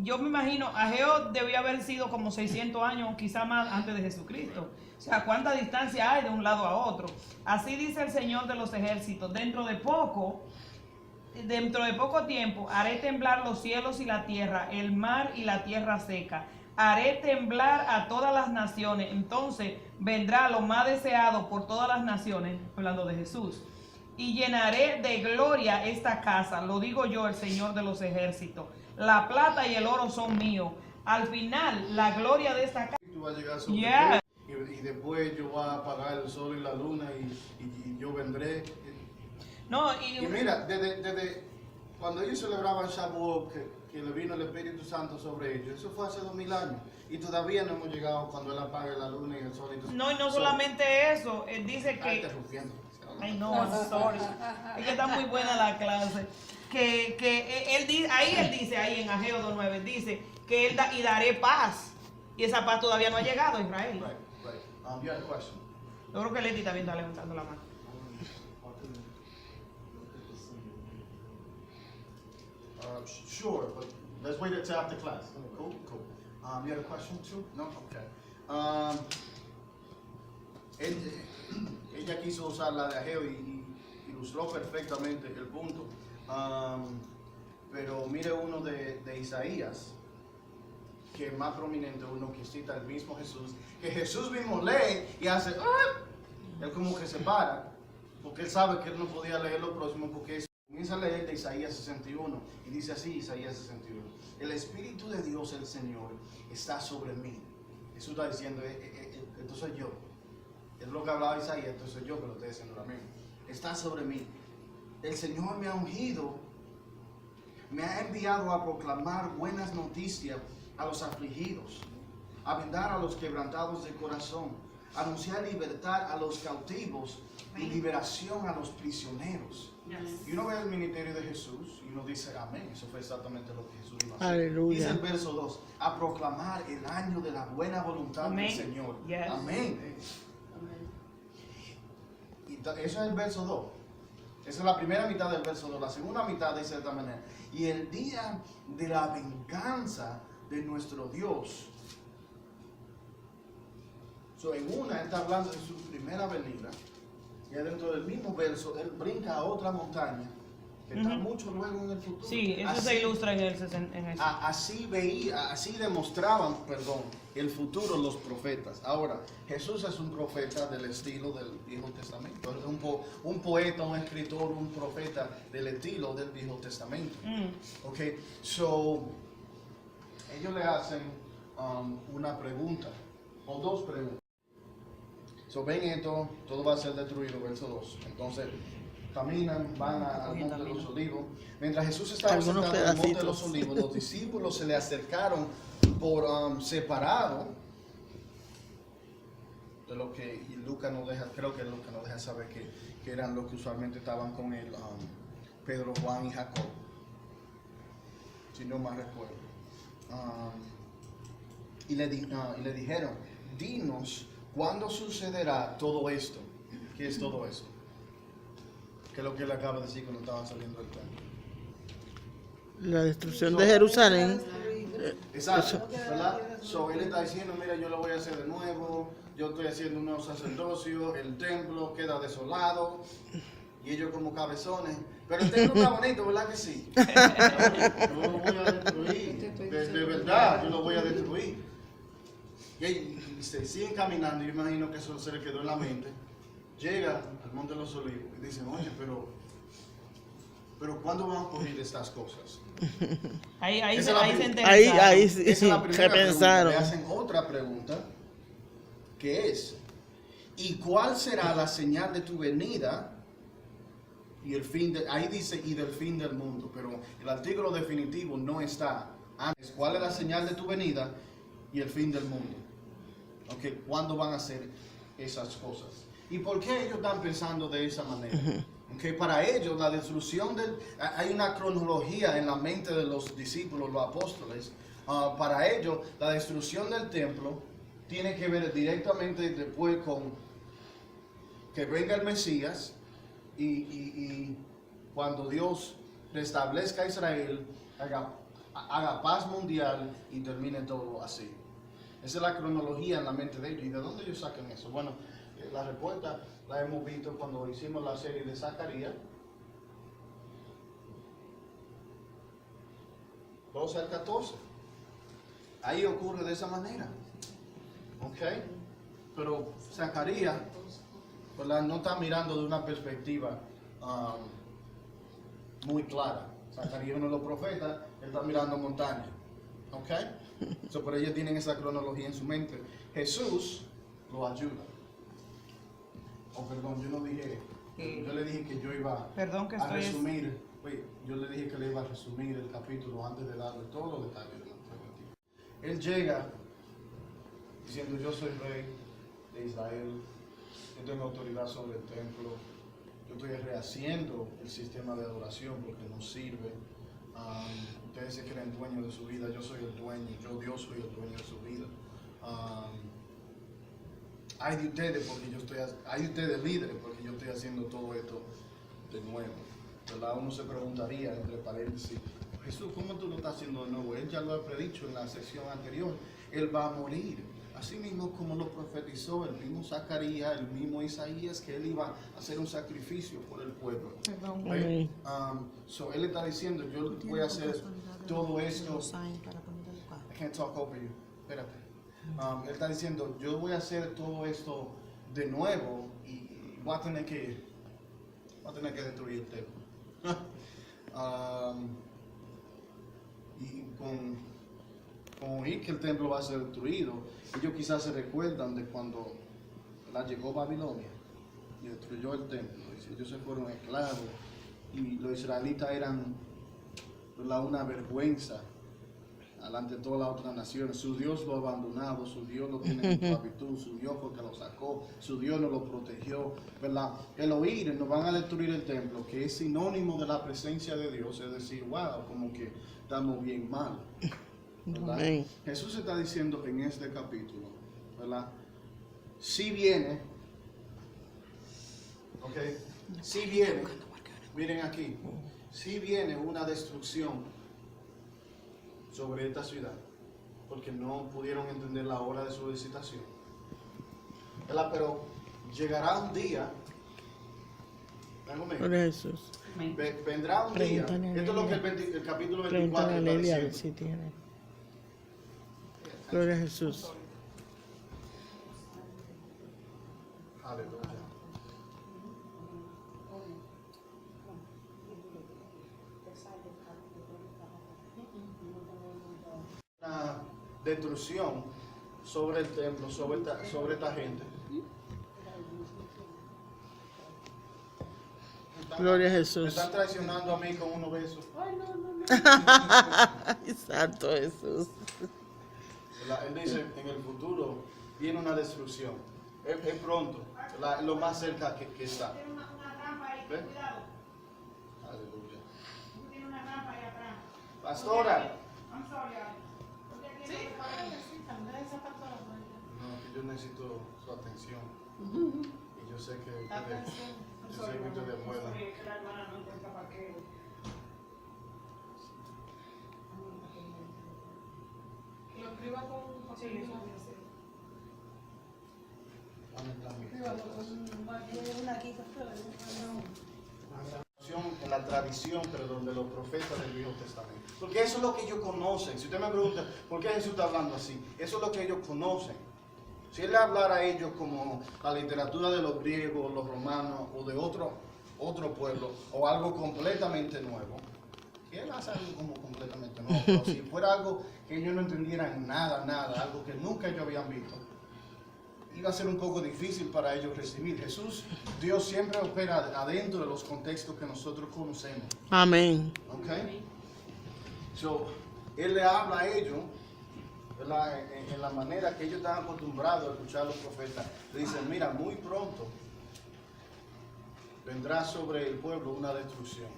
Yo me imagino, Ageo debió haber sido como 600 años, quizá más, antes de Jesucristo. O sea, ¿cuánta distancia hay de un lado a otro? Así dice el Señor de los ejércitos, dentro de poco tiempo haré temblar los cielos y la tierra, el mar y la tierra seca. Haré temblar a todas las naciones. Entonces vendrá lo más deseado por todas las naciones, hablando de Jesús. Y llenaré de gloria esta casa, lo digo yo, el Señor de los ejércitos. La plata y el oro son míos. Al final, la gloria de esta casa. Tú vas a llegar sobre Yeah. ti, y después yo voy a apagar el sol y la luna y yo vendré. No, Y mira, desde cuando ellos celebraban Shavuot, que le vino el Espíritu Santo sobre ellos, eso fue hace 2000 años. Y todavía no hemos llegado cuando Él apague la luna y el sol. Y no solamente eso, él dice Está que... interrumpiendo. Ay, no, I'm sorry. Es que está muy buena la clase. Que él dice, ahí en Ageo 2.9, dice que él y daré paz. Y esa paz todavía no ha llegado a Israel. Right. You had a question. Yo creo que Leti también está levantando la mano. Sure, but let's wait until after class. Cool. You had a question too? No? Okay. Ella quiso usar la de Ageo y ilustró perfectamente el punto. Pero mire uno de Isaías, que es más prominente, uno que cita el mismo Jesús, que Jesús mismo lee y hace, él como que se para, porque él sabe que él no podía leer lo próximo, porque comienza a leer de Isaías 61, y dice así Isaías 61, el Espíritu de Dios el Señor está sobre mí. Jesús está diciendo, esto soy yo. Es lo que hablaba Isaías, esto soy yo que lo estoy diciendo ahora mismo. Está sobre mí. El Señor me ha ungido, me ha enviado a proclamar buenas noticias a los afligidos, a vendar a los quebrantados de corazón, a anunciar libertad a los cautivos y liberación a los prisioneros. Y uno ve el ministerio de Jesús y uno dice, amén, eso fue exactamente lo que Jesús iba a hacer. Aleluya. Dice el verso 2, a proclamar el año de la buena voluntad Amén. del Señor. Yes. Amén. Y eso es el verso 2. Esa es la primera mitad del verso 2. La segunda mitad dice de esta manera. Y el día de la venganza de nuestro Dios. En una está hablando de su primera venida. Y dentro del mismo verso, él brinca a otra montaña. Que está mucho luego en el futuro. Sí, eso Así- se ilustra en eso. Así demostraban, el futuro los profetas. Ahora, Jesús es un profeta del estilo del Viejo Testamento. Es un poeta, un escritor, un profeta del estilo del Viejo Testamento. Ok, so, ellos le hacen una pregunta, o dos preguntas. So, ven esto, todo va a ser destruido, verso 2. Entonces, caminan, van al Monte de los Olivos. Mientras Jesús estaba Algunos sentado en el Monte de los pedacitos. Olivos, los discípulos se le acercaron por separado de lo que y Lucas no deja, creo que Lucas no deja saber que eran los que usualmente estaban con él, Pedro, Juan y Jacob, si no mal recuerdo. Y le dijeron, dinos, ¿cuándo sucederá todo esto? ¿Qué es todo eso? Que es lo que él acaba de decir cuando estaban saliendo del templo. La destrucción de Jerusalén. Exacto, ¿verdad? So, él está diciendo, mira, yo lo voy a hacer de nuevo, yo estoy haciendo un nuevo sacerdocio, el templo queda desolado, y ellos como cabezones, pero el templo está bonito, ¿verdad que sí? Yo lo voy a destruir, de verdad, yo lo voy a destruir. Y se siguen caminando, yo imagino que eso se le quedó en la mente. Llega al Monte de los Olivos y dicen, oye, pero ¿cuándo van a ocurrir estas cosas? Ahí Esa se es la ahí se primera. interesaron. Ahí sí, Esa es la primera ¿qué pregunta. pensaron? Le hacen otra pregunta, que es, ¿y cuál será la señal de tu venida? Y el fin ahí dice, y del fin del mundo, pero el artículo definitivo no está antes. ¿Cuál es la señal de tu venida y el fin del mundo? Okay, ¿cuándo van a hacer esas cosas? ¿Y por qué ellos están pensando de esa manera? Okay, para ellos la destrucción hay una cronología en la mente de los discípulos, los apóstoles. Para ellos la destrucción del templo tiene que ver directamente después con que venga el Mesías y cuando Dios restablezca a Israel, haga paz mundial y termine todo así. Esa es la cronología en la mente de ellos. ¿Y de dónde ellos sacan eso? Bueno, la respuesta la hemos visto cuando hicimos la serie de Zacarías. 12 al 14. Ahí ocurre de esa manera. ¿Ok? Pero Zacarías, ¿verdad?, no está mirando de una perspectiva muy clara. Zacarías, uno de los profetas, él está mirando montaña. ¿Ok? Por ellos tienen esa cronología en su mente. Jesús lo ayuda. Perdón, yo no dije, yo le dije que yo iba Perdón que a estoy... resumir, yo le dije que le iba a resumir el capítulo antes de darle todos los detalles de la preventivo. Él llega diciendo, yo soy rey de Israel, yo tengo autoridad sobre el templo, yo estoy rehaciendo el sistema de adoración porque no sirve. Ustedes se creen dueños de su vida, yo soy el dueño, yo Dios soy el dueño de su vida. Hay de ustedes porque hay de ustedes líderes porque yo estoy haciendo todo esto de nuevo. ¿Verdad? Uno se preguntaría entre paréntesis, Jesús, ¿cómo tú lo estás haciendo de nuevo? Él ya lo ha predicho en la sección anterior, él va a morir. Así mismo como lo profetizó el mismo Zacarías, el mismo Isaías, que él iba a hacer un sacrificio por el pueblo. Perdón. Amén. Él está diciendo, yo voy a hacer todo esto. I can't talk over you. Espérate. Él está diciendo, yo voy a hacer todo esto de nuevo y voy a tener que destruir el templo. Y con oír que el templo va a ser destruido, ellos quizás se recuerdan de cuando llegó Babilonia y destruyó el templo. Ellos se fueron esclavos y los israelitas eran, ¿verdad?, una vergüenza delante de todas las otras naciones. Su Dios lo ha abandonado, su Dios lo tiene en esclavitud, su Dios porque lo sacó, su Dios no lo protegió, ¿verdad? El oír, nos van a destruir el templo, que es sinónimo de la presencia de Dios, es decir, wow, como que estamos bien mal, ¿verdad? Amén. Jesús está diciendo en este capítulo, ¿verdad? Si viene, ok, si viene, miren aquí, si viene una destrucción sobre esta ciudad, porque no pudieron entender la hora de su visitación, ¿verdad? Pero llegará un día, ¿ven conmigo? Gloria a Jesús. Vendrá un día, Pregúntale a esto es lo que Nelia. el capítulo 24 Pregúntale a está Nelia a ver diciendo. si tiene. Gloria a Jesús. Aleluya. Una destrucción sobre el templo, sobre esta gente. Gloria a me Jesús. están traicionando a mí con unos besos. Ay, no. Santo Jesús. Él dice, en el futuro viene una destrucción. Es pronto, lo más cerca que está. Tiene una trampa ahí, ¿Ve? cuidado. Aleluya. Tiene una trampa ahí atrás. Pastora. I'm sorry, Ale. Sí, necesitan de esa pastora. No, que yo necesito su atención. Y yo sé que ustedes, Atención. yo sé que ustedes puedan. La hermana no encuentra parqueo. Que lo escriba con Sí, eso papel. En la tradición, perdón, de los profetas del Viejo Testamento. Porque eso es lo que ellos conocen. Si usted me pregunta, ¿por qué Jesús está hablando así? Eso es lo que ellos conocen. Si él hablara a ellos como la literatura de los griegos, los romanos o de otro pueblo, o algo completamente nuevo, que él hace algo como completamente nuevo, pero si fuera algo que ellos no entendieran nada, algo que nunca ellos habían visto, iba a ser un poco difícil para ellos recibir. Jesús, Dios siempre opera adentro de los contextos que nosotros conocemos. Amén. ¿Ok? So, él le habla a ellos, ¿verdad? En la manera que ellos están acostumbrados a escuchar a los profetas. Le dicen, mira, muy pronto vendrá sobre el pueblo una destrucción.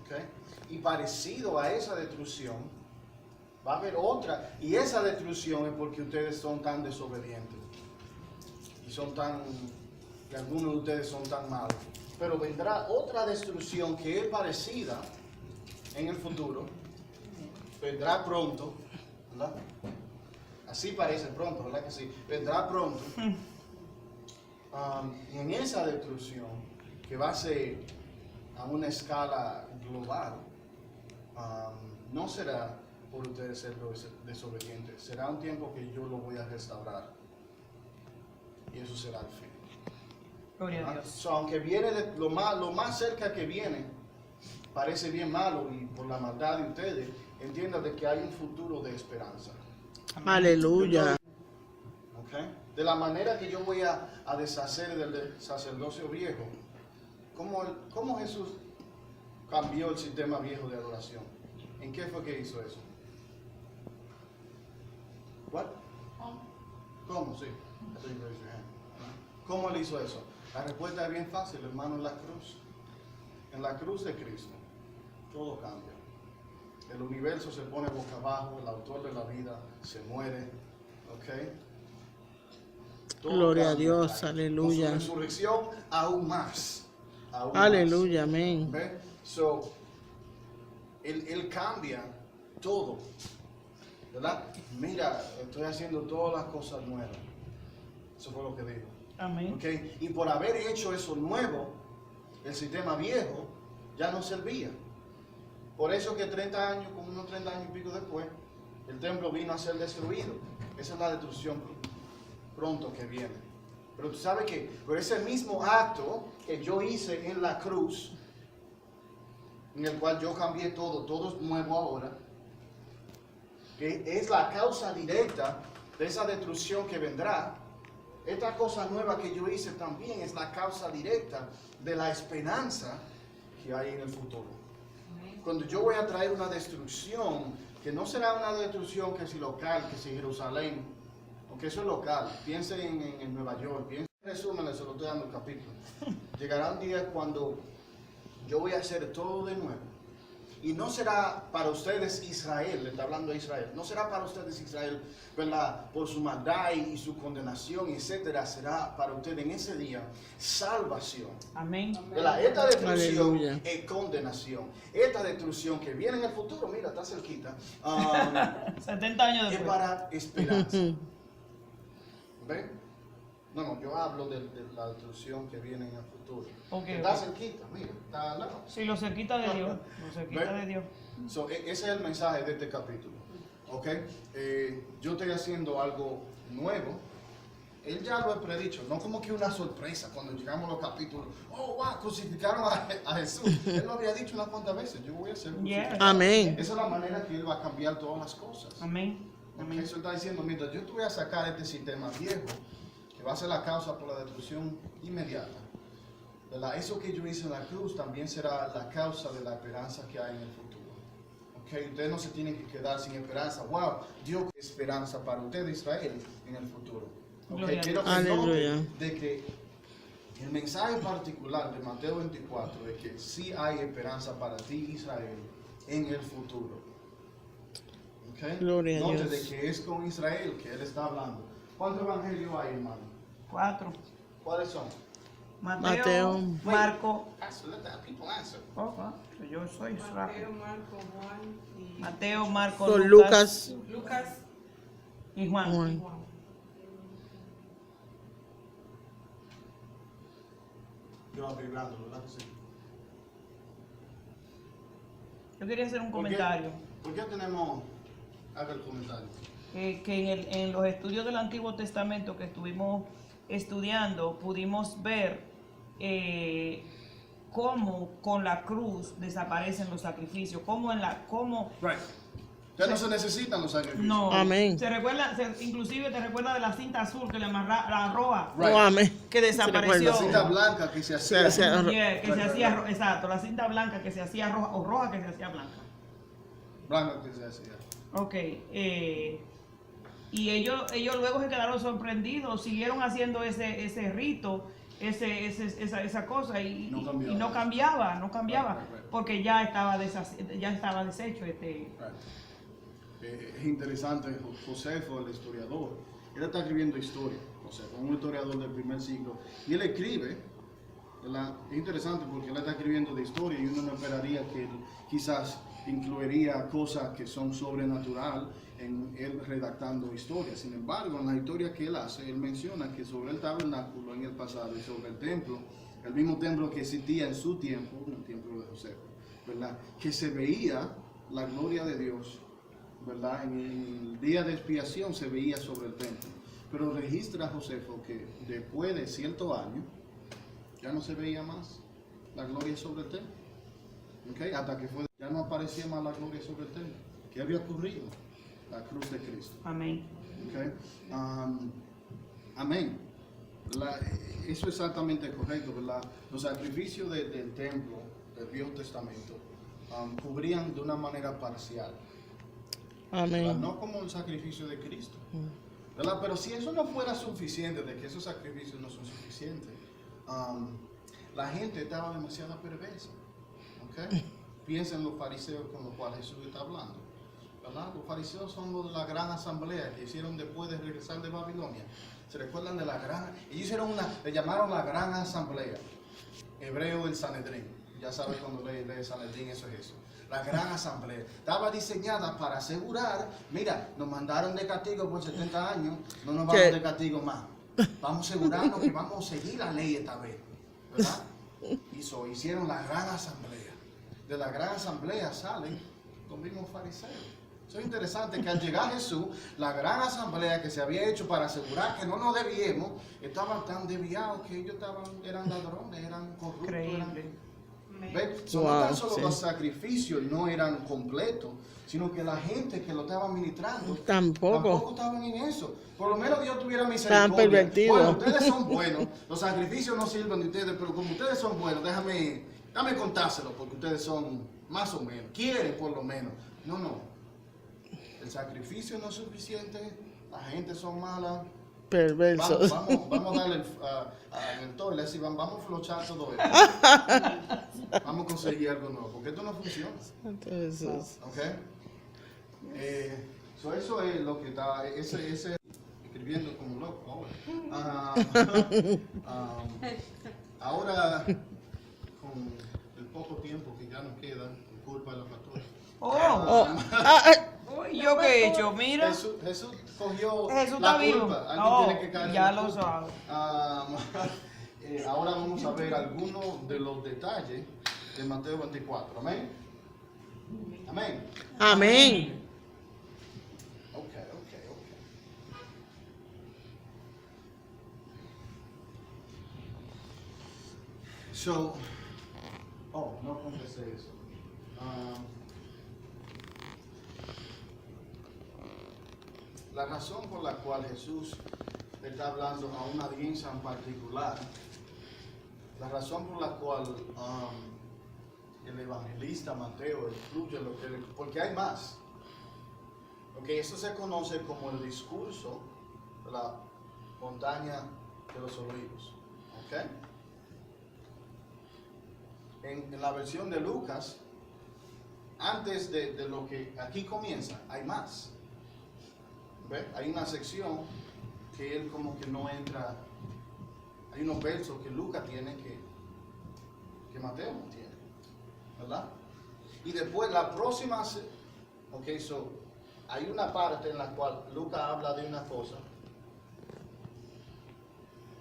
¿Ok? Y parecido a esa destrucción, va a haber otra, y esa destrucción es porque ustedes son tan desobedientes y algunos de ustedes son tan malos. Pero vendrá otra destrucción que es parecida en el futuro, vendrá pronto, ¿verdad? Así parece pronto, ¿verdad que sí? Vendrá pronto. Y en esa destrucción, que va a ser a una escala global, no será por ustedes ser desobedientes. Será un tiempo que yo lo voy a restaurar. Y eso será el fin. Gloria a Dios. So, aunque viene lo más cerca que viene, parece bien malo y por la maldad de ustedes, entiendan de que hay un futuro de esperanza. Aleluya. ¿Okay? De la manera que yo voy a deshacer del sacerdocio viejo, ¿cómo Jesús cambió el sistema viejo de adoración? ¿En qué fue que hizo eso? What? ¿Cómo? Sí. ¿Cómo él hizo eso? La respuesta es bien fácil, hermano, en la cruz. En la cruz de Cristo, todo cambia. El universo se pone boca abajo, el autor de la vida se muere. ¿Ok? Todo Gloria a cambia Dios, ahí. aleluya. Con su resurrección, aún más. Aún Aleluya, más. amén. ¿Ve? So, él cambia todo. ¿Verdad? Mira, estoy haciendo todas las cosas nuevas. Eso fue lo que dijo. Amén. ¿Okay? Y por haber hecho eso nuevo, el sistema viejo ya no servía. Por eso que 30 años, como unos 30 años y pico después, el templo vino a ser destruido. Esa es la destrucción pronto que viene. Pero tú sabes que por ese mismo acto que yo hice en la cruz, en el cual yo cambié todo es nuevo ahora, que es la causa directa de esa destrucción que vendrá. Esta cosa nueva que yo hice también es la causa directa de la esperanza que hay en el futuro. Cuando yo voy a traer una destrucción, que no será una destrucción que si local, que si Jerusalén, aunque eso es local, piensen en Nueva York, piensen en resumen, se lo estoy dando el capítulo. Llegará un día cuando yo voy a hacer todo de nuevo. Y no será para ustedes Israel, le está hablando a Israel, no será para ustedes Israel, ¿verdad? Por su maldad y su condenación, etcétera, será para ustedes en ese día salvación. Amén. ¿Verdad? Esta destrucción Aleluya. es condenación. Esta destrucción que viene en el futuro, mira, está cerquita, 70 años es después. para esperanza. ¿Ven? No, yo hablo de la destrucción que viene en el futuro. Ok, Está ok. cerquita, mira, está al lado. Sí, lo cerquita de Dios. Lo cerquita de Dios. So, ese es el mensaje de este capítulo. ¿Ok? Yo estoy haciendo algo nuevo. Él ya lo ha predicho, no como que una sorpresa cuando llegamos a los capítulos. Oh, wow, crucificaron a Jesús. Él lo había dicho unas cuantas veces. Yo voy a ser crucificado. Amén. Esa es la manera que Él va a cambiar todas las cosas. Amén. Ok, Amén. eso está diciendo, mientras yo te voy a sacar este sistema viejo, que va a ser la causa por la destrucción inmediata, ¿verdad? Eso que yo hice en la cruz también será la causa de la esperanza que hay en el futuro. ¿Okay? Ustedes no se tienen que quedar sin esperanza. Wow, Dios tiene esperanza para ustedes, Israel, en el futuro. ¿Okay? Quiero que noten de que el mensaje particular de Mateo 24 es que sí hay esperanza para ti, Israel, en el futuro. ¿Okay? Gloria a Note Dios. de que es con Israel que Él está hablando. ¿Cuántos evangelios hay, hermano? 4. ¿Cuáles son? Mateo, Mateo. Marco. Answer, let the people answer. Yo soy Mateo, rápido. Marco, Juan y Mateo, Marco, Con Lucas Lucas y Juan. Juan. y Juan. Yo arreglando, ¿verdad que sí? Yo quería hacer un ¿Por qué? comentario. ¿Por qué tenemos... Haga el comentario. Que en los estudios del Antiguo Testamento que estuvimos estudiando, pudimos ver cómo con la cruz desaparecen los sacrificios, cómo Right. Ya no se necesitan los sacrificios. no, Amén. inclusive te recuerda de la cinta azul que le amarra la roja, Right. Oh, amén. que desapareció. La cinta blanca que se hacía. Yeah, que se hacía, exacto, la cinta blanca que se hacía roja o roja que se hacía blanca. Blanca que se hacía. Ok, y ellos luego se quedaron sorprendidos, siguieron haciendo ese rito, esa cosa y No cambiaba. y no cambiaba, Right. porque ya estaba deshecho. Right. Es interesante, Josefo, el historiador, él está escribiendo historia, o sea, un historiador del primer siglo, y él escribe, ¿verdad? Es interesante porque él está escribiendo de historia y uno no esperaría que él quizás incluiría cosas que son sobrenatural en él redactando historias. Sin embargo, en la historia que él hace, él menciona que sobre el tabernáculo en el pasado y sobre el templo, el mismo templo que existía en su tiempo, el templo de Josefo, ¿verdad? Que se veía la gloria de Dios, ¿verdad? En el día de expiación se veía sobre el templo. Pero registra Josefo que después de ciertos años ya no se veía más la gloria sobre el templo. ¿Okay? Hasta que ya no aparecía más la gloria sobre el templo. ¿Qué había ocurrido? La cruz de Cristo. Amén. ¿Okay? Amén. Eso es exactamente correcto, ¿verdad? Los sacrificios del templo, del Viejo Testamento, cubrían de una manera parcial. ¿Verdad? Amén. No como el sacrificio de Cristo, ¿verdad? Pero si eso no fuera suficiente, de que esos sacrificios no son suficientes, la gente estaba demasiado perversa. ¿Okay? Piensa en los fariseos con los cuales Jesús está hablando, ¿verdad? Los fariseos son los de la gran asamblea que hicieron después de regresar de Babilonia. ¿Se recuerdan de la gran? Ellos hicieron le llamaron la gran asamblea. Hebreo el Sanedrín. Ya sabes cuando lee Sanedrín, eso es eso. La gran asamblea estaba diseñada para asegurar, mira, nos mandaron de castigo por 70 años, no nos vamos de castigo más. Vamos a asegurarnos que vamos a seguir la ley esta vez, ¿verdad? Hicieron la gran asamblea. De la gran asamblea salen los mismos fariseos. Eso es interesante que al llegar Jesús, la gran asamblea que se había hecho para asegurar que no nos debíamos, estaban tan desviados que ellos eran ladrones, eran corruptos. Increíble. ¿Ves? No tan solo los sacrificios no eran completos, sino que la gente que lo estaba ministrando tampoco estaban en eso. Por lo menos Dios tuviera misericordia. Están pervertidos. Bueno, ustedes son buenos, los sacrificios no sirven de ustedes, pero como ustedes son buenos, déjame contárselo, porque ustedes son más o menos, quieren por lo menos. No. El sacrificio no es suficiente, la gente son malas. Perversos. Vamos a darle al mentor, le decimos, vamos a flochar todo esto. Vamos a conseguir algo nuevo, porque esto no funciona. Entonces, ¿Ok? Eso es lo que está, ese escribiendo como loco ahora, con el poco tiempo que ya nos queda, por culpa de los pastores. ¿Yo qué he hecho? Mira. Jesús cogió Jesús la está vivo. culpa. Alguien tiene que caer Ya en la lo culpa. sabe. Ahora vamos a ver algunos de los detalles de Mateo 24. Amén. Amén. amén. Ok. No contesté eso. La razón por la cual Jesús está hablando a una audiencia en particular la razón por la cual el evangelista Mateo excluye lo que... Porque hay más. Okay, eso se conoce como el discurso de la montaña de los olivos. Okay. En la versión de Lucas, antes de lo que aquí comienza, hay más. ¿Ve? Hay una sección que él como que no entra. Hay unos versos que Lucas tiene que Mateo no tiene, ¿verdad? Y después la próxima, hay una parte en la cual Lucas habla de una cosa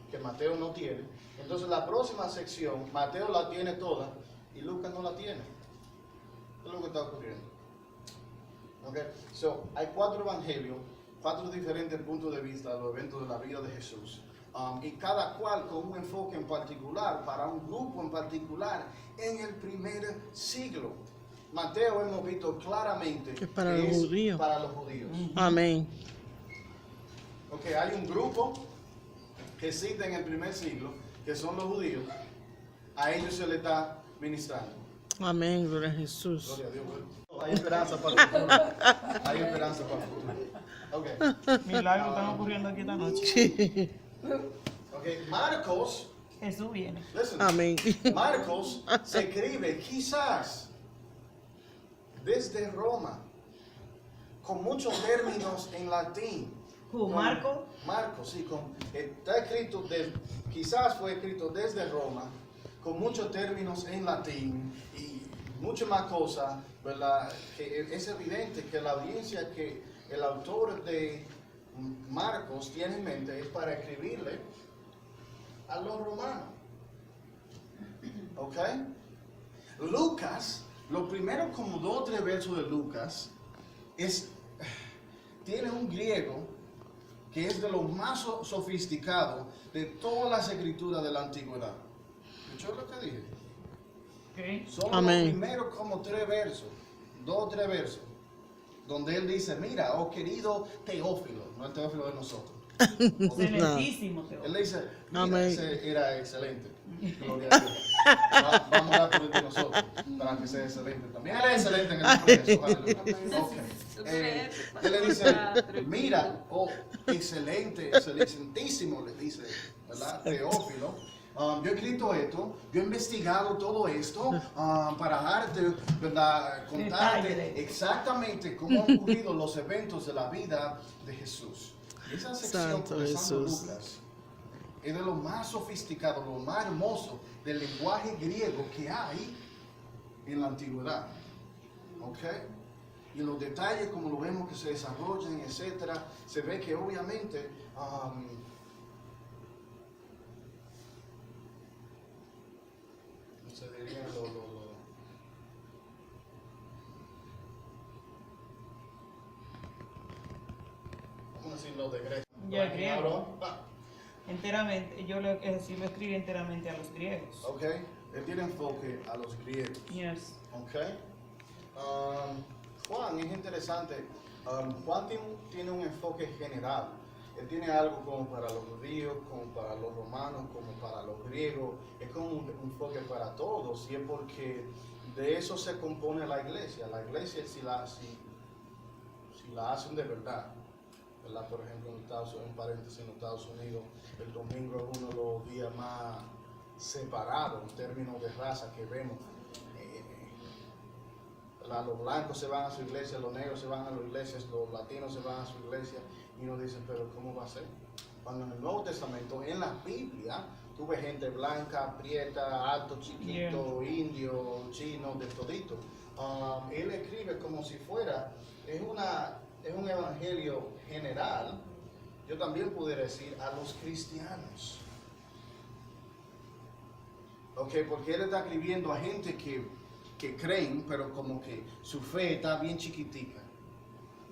que Mateo no tiene. Entonces la próxima sección, Mateo la tiene toda y Lucas no la tiene. Eso es lo que está ocurriendo. Okay. Hay 4 evangelios, 4 diferentes puntos de vista de los eventos de la vida de Jesús. Y cada cual con un enfoque en particular, para un grupo en particular, en el primer siglo. Mateo hemos visto claramente que es para los es judíos. Para los judíos. Amén. Okay, hay un grupo que existe en el primer siglo, que son los judíos. A ellos se les está ministrando. Amén, gloria a Jesús. Gloria a Dios. Hay esperanza para el futuro. Hay esperanza para el futuro. Okay. Milagros están ocurriendo aquí esta noche. Sí. Okay. Marcos, Jesús viene. listen, Amén. Marcos se escribe quizás desde Roma, con muchos términos en latín. ¿Marco? Marcos, sí, está escrito, quizás fue escrito desde Roma, con muchos términos en latín y muchas más cosas, ¿verdad? Que es evidente que la audiencia que el autor de Marcos tiene en mente es para escribirle a los romanos. ¿Ok? Lucas, los primeros como 2 o 3 versos de Lucas, tiene un griego que es de lo más sofisticado de todas las escrituras de la antigüedad. ¿Escuchó lo que dije? Okay. Son Amén. los primeros como 3 versos, 2 o 3 versos, donde él dice, mira, oh querido Teófilo, no el Teófilo de nosotros. Excelentísimo, Él Teófilo. le dice, mira, Amén. ese era excelente. Gloria a Dios. Vamos a dar por el de nosotros, para que sea excelente también. Él es excelente en el nombre de Jesús. Aleluya. Okay. Él le dice, mira, oh, excelente, excelentísimo, le dice, ¿verdad? Teófilo. Yo he escrito esto, yo he investigado todo esto para darte, ¿verdad? Contarte exactamente cómo han ocurrido los eventos de la vida de Jesús. Y esa sección, Santo comenzando Jesús. Lucas, es de lo más sofisticado, lo más hermoso del lenguaje griego que hay en la antigüedad. ¿Ok? Y los detalles, como lo vemos que se desarrollan, etcétera, se ve que obviamente se diría vamos a decir lo de Grecia. Ya, griego. Enteramente, yo lo escribí enteramente a los griegos. Ok, él tiene enfoque a los griegos. Yes. Ok. Juan es interesante. Juan tiene un enfoque general. Él tiene algo como para los judíos, como para los romanos, como para los griegos. Es como un enfoque para todos. Y es porque de eso se compone la iglesia. La iglesia, si la hacen de verdad, ¿verdad? Por ejemplo, en Estados Unidos, un paréntesis, en Estados Unidos, el domingo es uno de los días más separados en términos de raza que vemos. Los blancos se van a su iglesia, los negros se van a las iglesias, los latinos se van a su iglesia, y uno dice, pero ¿cómo va a ser? Cuando en el Nuevo Testamento, en la Biblia, tú ves gente blanca, prieta, alto, chiquito, indio, chino, de todito. Él escribe como si fuera, es un evangelio general, yo también pudiera decir, a los cristianos. Ok, porque él está escribiendo a gente que creen, pero como que su fe está bien chiquitica.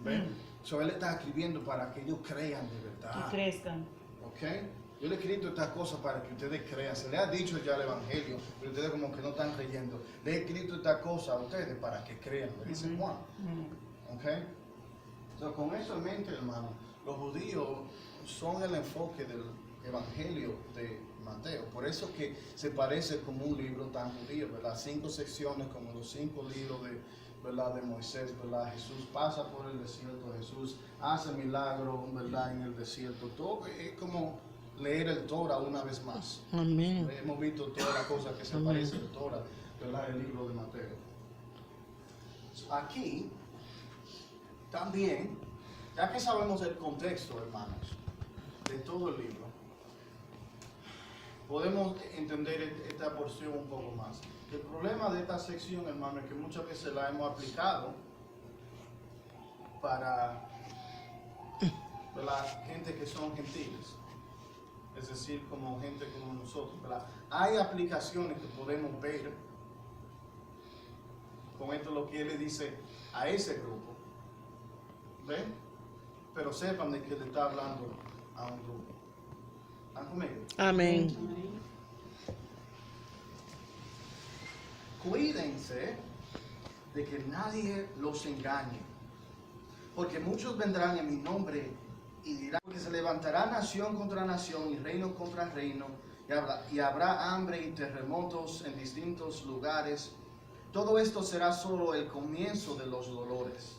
¿Ven? So, él está escribiendo para que ellos crean de verdad. Y crezcan. ¿Ok? Yo le he escrito estas cosas para que ustedes crean. Se les ha dicho ya el evangelio, pero ustedes como que no están creyendo. Le he escrito estas cosas a ustedes para que crean, le dice Juan. ¿Ok? So, con eso en mente, hermano, los judíos son el enfoque del evangelio de Mateo. Por eso que se parece como un libro tan judío, ¿verdad? 5 secciones como los 5 libros de, ¿verdad? De Moisés, ¿verdad? Jesús pasa por el desierto, Jesús hace milagros, ¿verdad? En el desierto. Todo es como leer el Torah una vez más. Amén. Hemos visto todas las cosas que se parecen al Torah, ¿verdad? El libro de Mateo. Aquí también, ya que sabemos el contexto, hermanos, de todo el libro, podemos entender esta porción un poco más. El problema de esta sección, hermano, es que muchas veces la hemos aplicado para la gente que son gentiles, es decir, como gente como nosotros, ¿verdad? Hay aplicaciones que podemos ver, con esto lo que él le dice a ese grupo, ¿ven? Pero sepan de que le está hablando a un grupo. ¿Están conmigo? Amén. Cuídense de que nadie los engañe, porque muchos vendrán en mi nombre y dirán que se levantará nación contra nación y reino contra reino, y habrá hambre y terremotos en distintos lugares. Todo esto será solo el comienzo de los dolores.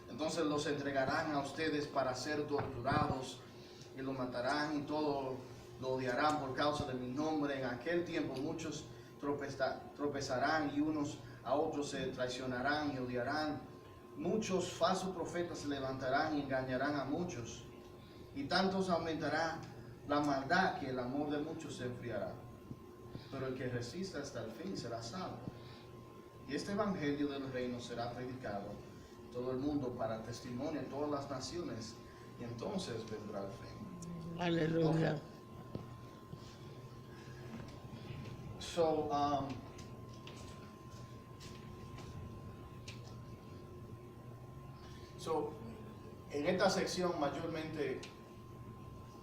Entonces los entregarán a ustedes para ser torturados y lo matarán y todo lo odiarán por causa de mi nombre. En aquel tiempo muchos tropezarán y unos a otros se traicionarán y odiarán. Muchos falsos profetas se levantarán y engañarán a muchos. Y tantos aumentará la maldad que el amor de muchos se enfriará. Pero el que resista hasta el fin será salvo. Y este evangelio del reino será predicado en todo el mundo para testimonio en todas las naciones. Y entonces vendrá el fin. Aleluya. Okay. So, en esta sección mayormente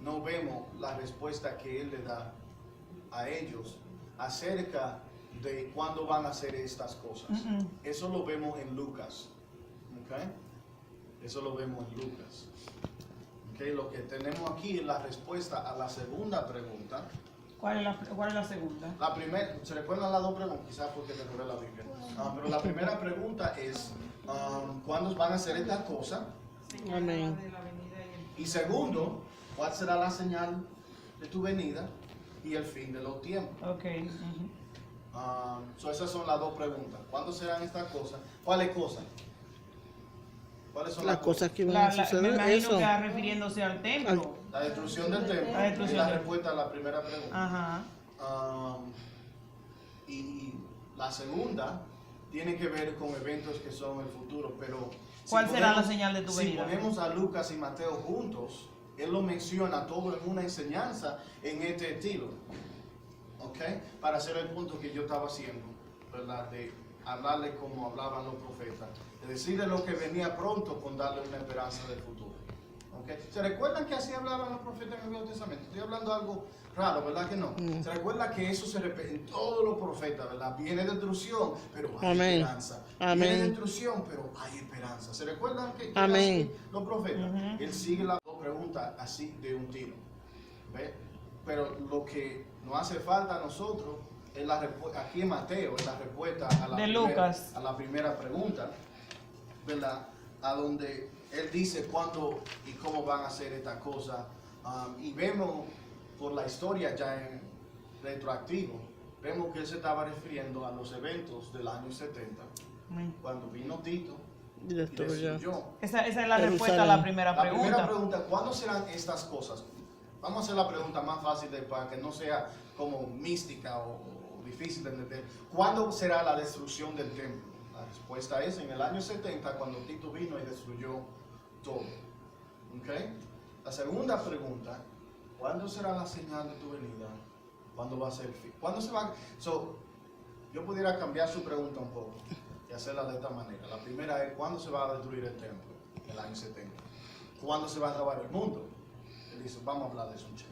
no vemos la respuesta que él le da a ellos acerca de cuándo van a hacer estas cosas. Eso lo vemos en Lucas. ¿Okay? Eso lo vemos en Lucas. ¿Okay? Lo que tenemos aquí es la respuesta a la segunda pregunta. ¿Cuál es la segunda? La primera, se le ponen las 2 preguntas, quizás porque te robé la Biblia. Pero la primera pregunta es, ¿cuándo van a hacer estas cosas? Amén. De la venida y el Y segundo, ¿cuál será la señal de tu venida y el fin de los tiempos? Ok. Esas son las 2 preguntas. ¿Cuándo serán estas cosas? ¿Cuáles cosas? ¿Cuáles son Las cosas que van a Me suceder. imagino Eso. que está refiriéndose al templo. La destrucción del templo. La destrucción es la del- respuesta a la primera pregunta. Ajá. Y la segunda tiene que ver con eventos que son el futuro, pero ¿Cuál será la señal de tu venida? Si ponemos a Lucas y Mateo juntos, él lo menciona todo en una enseñanza en este estilo, ¿ok? Para hacer el punto que yo estaba haciendo, ¿verdad? De hablarle como hablaban los profetas, de decirle lo que venía pronto con darle una esperanza del futuro. ¿Okay? ¿Se recuerdan que así hablaban los profetas en el Nuevo Testamento? Estoy hablando algo raro, ¿verdad que no? ¿Se recuerda que eso se repite en todos los profetas, ¿verdad? Viene destrucción, pero hay Amén. esperanza. Amén. Viene destrucción, pero hay esperanza. ¿Se recuerdan que Amén. así los profetas? Él sigue las 2 preguntas así de un tiro. ¿Ve? Pero lo que nos hace falta a nosotros es la aquí en Mateo, es la respuesta a la, De primera, Lucas. a la primera pregunta, ¿verdad? A donde él dice cuándo y cómo van a hacer estas cosas. Y vemos por la historia ya en retroactivo, vemos que él se estaba refiriendo a los eventos del año 70, Amén. cuando vino Tito Y y destruyó. destruyó. Esa es la Jerusalén. respuesta a la primera La primera pregunta. pregunta, ¿cuándo serán estas cosas? Vamos a hacer la pregunta más fácil para que no sea como mística o difícil de entender. ¿Cuándo será la destrucción del templo? La respuesta es en el año 70, cuando Tito vino y destruyó todo. ¿Ok? La segunda pregunta, ¿cuándo será la señal de tu venida? ¿Cuándo va a ser el fin? ¿Cuándo se va? Yo pudiera cambiar su pregunta un poco y hacerla de esta manera. La primera es, ¿cuándo se va a destruir el templo? En el año 70. ¿Cuándo se va a acabar el mundo? Él dice, vamos a hablar de eso, chico.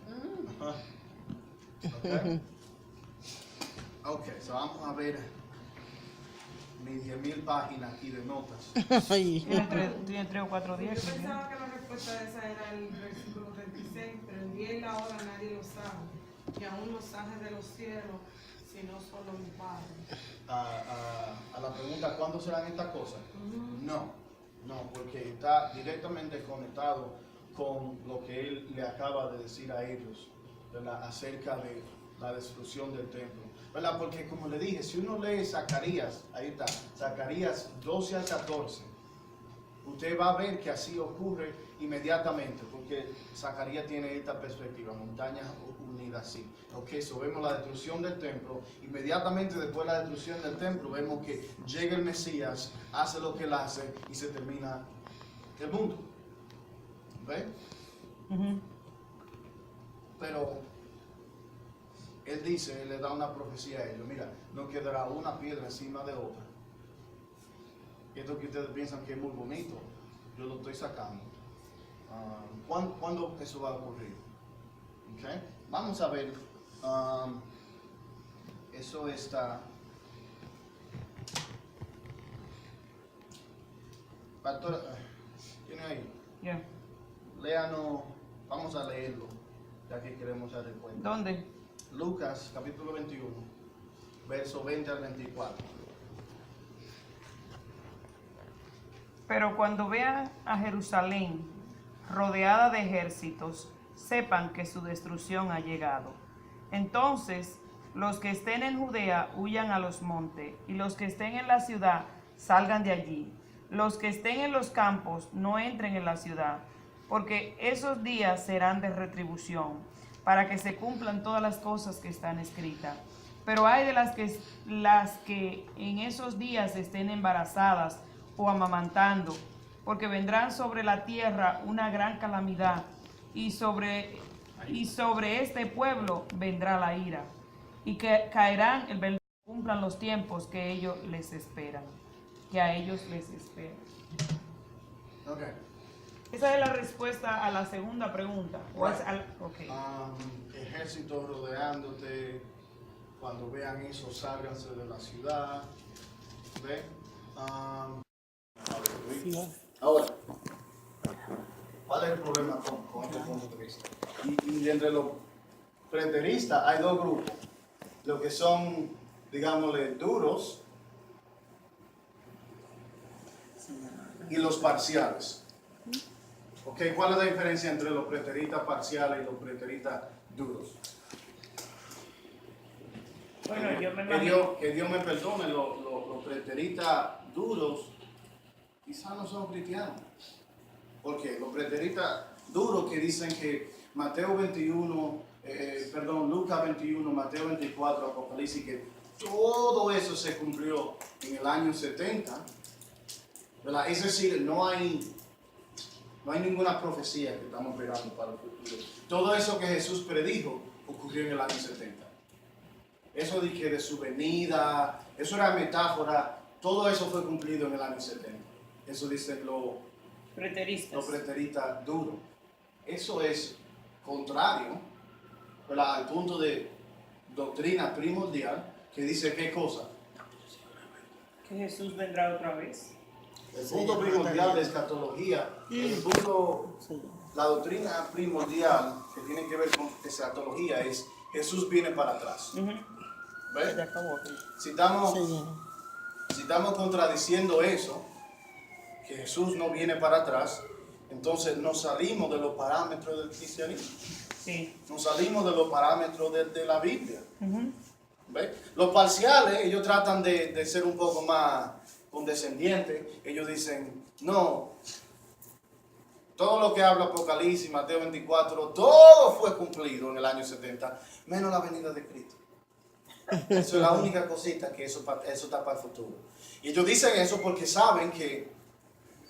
Ok, vamos a ver mis 10.000 páginas aquí de notas. Ay. Tiene 3 o 4 Yo días. pensaba que la respuesta de esa era el versículo 36, pero el día y la hora nadie lo sabe. que aún los ángeles de los cielos, sino solo mi Padre. A la pregunta, ¿cuándo serán estas cosas? No, porque está directamente conectado con lo que él le acaba de decir a ellos, ¿verdad? Acerca de la destrucción del templo, ¿verdad? Porque como le dije, si uno lee Zacarías, ahí está, Zacarías 12 al 14, usted va a ver que así ocurre inmediatamente, porque Zacarías tiene esta perspectiva, montañas unidas así. Ok, so vemos la destrucción del templo, inmediatamente después de la destrucción del templo vemos que llega el Mesías, hace lo que él hace y se termina el mundo. ¿Ve? Pero él dice, él le da una profecía a ellos, mira, no quedará una piedra encima de otra. Esto que ustedes piensan que es muy bonito, yo lo estoy sacando. ¿Cuándo eso va a ocurrir? Okay. Vamos a ver. Eso está. Pastor, ¿tiene ahí? Yeah. Léanos, vamos a leerlo, ya que queremos dar cuenta. ¿Dónde? Lucas, capítulo 21, verso 20 al 24. Pero cuando vean a Jerusalén rodeada de ejércitos, sepan que su destrucción ha llegado. Entonces, los que estén en Judea huyan a los montes, y los que estén en la ciudad salgan de allí. Los que estén en los campos no entren en la ciudad, porque esos días serán de retribución, para que se cumplan todas las cosas que están escritas. Pero hay de las que en esos días estén embarazadas o amamantando, porque vendrán sobre la tierra una gran calamidad, y sobre este pueblo vendrá la ira, y que caerán el verano, cumplan los tiempos que a ellos les esperan. Okay. Esa es la respuesta a la segunda pregunta. Okay. Ejércitos rodeándote, cuando vean eso, sálganse de la ciudad. ¿Ve? Ahora, ¿cuál es el problema con este punto de vista? Y entre los preteristas hay dos grupos, los que son, digámosle, duros y los parciales. Okay, ¿cuál es la diferencia entre los preteristas parciales y los preteristas duros? Bueno, yo me imagino. Que Dios me perdone, los preteristas duros quizás no son cristianos. ¿Por qué? Los preteristas duros que dicen que Mateo 21, Lucas 21, Mateo 24, Apocalipsis, que todo eso se cumplió en el año 70, ¿verdad? Es decir, no hay ninguna profecía que estamos esperando para el futuro. Todo eso que Jesús predijo ocurrió en el año 70. Eso de que de su venida, eso era metáfora, todo eso fue cumplido en el año 70. Eso dicen los preteristas duros. Eso es contrario, ¿verdad?, al punto de doctrina primordial que dice ¿qué cosa? Que Jesús vendrá otra vez. El punto primordial de escatología, la doctrina primordial que tiene que ver con escatología es Jesús viene para atrás. ¿Ves? Si estamos contradiciendo eso, que Jesús no viene para atrás, entonces nos salimos de los parámetros del cristianismo. Sí. Nos salimos de los parámetros de la Biblia. ¿Ves? Los parciales, ellos tratan de ser un poco más condescendientes. Ellos dicen, no, todo lo que habla Apocalipsis, Mateo 24, todo fue cumplido en el año 70, menos la venida de Cristo. Eso es la única cosita que eso está para el futuro. Y ellos dicen eso porque saben que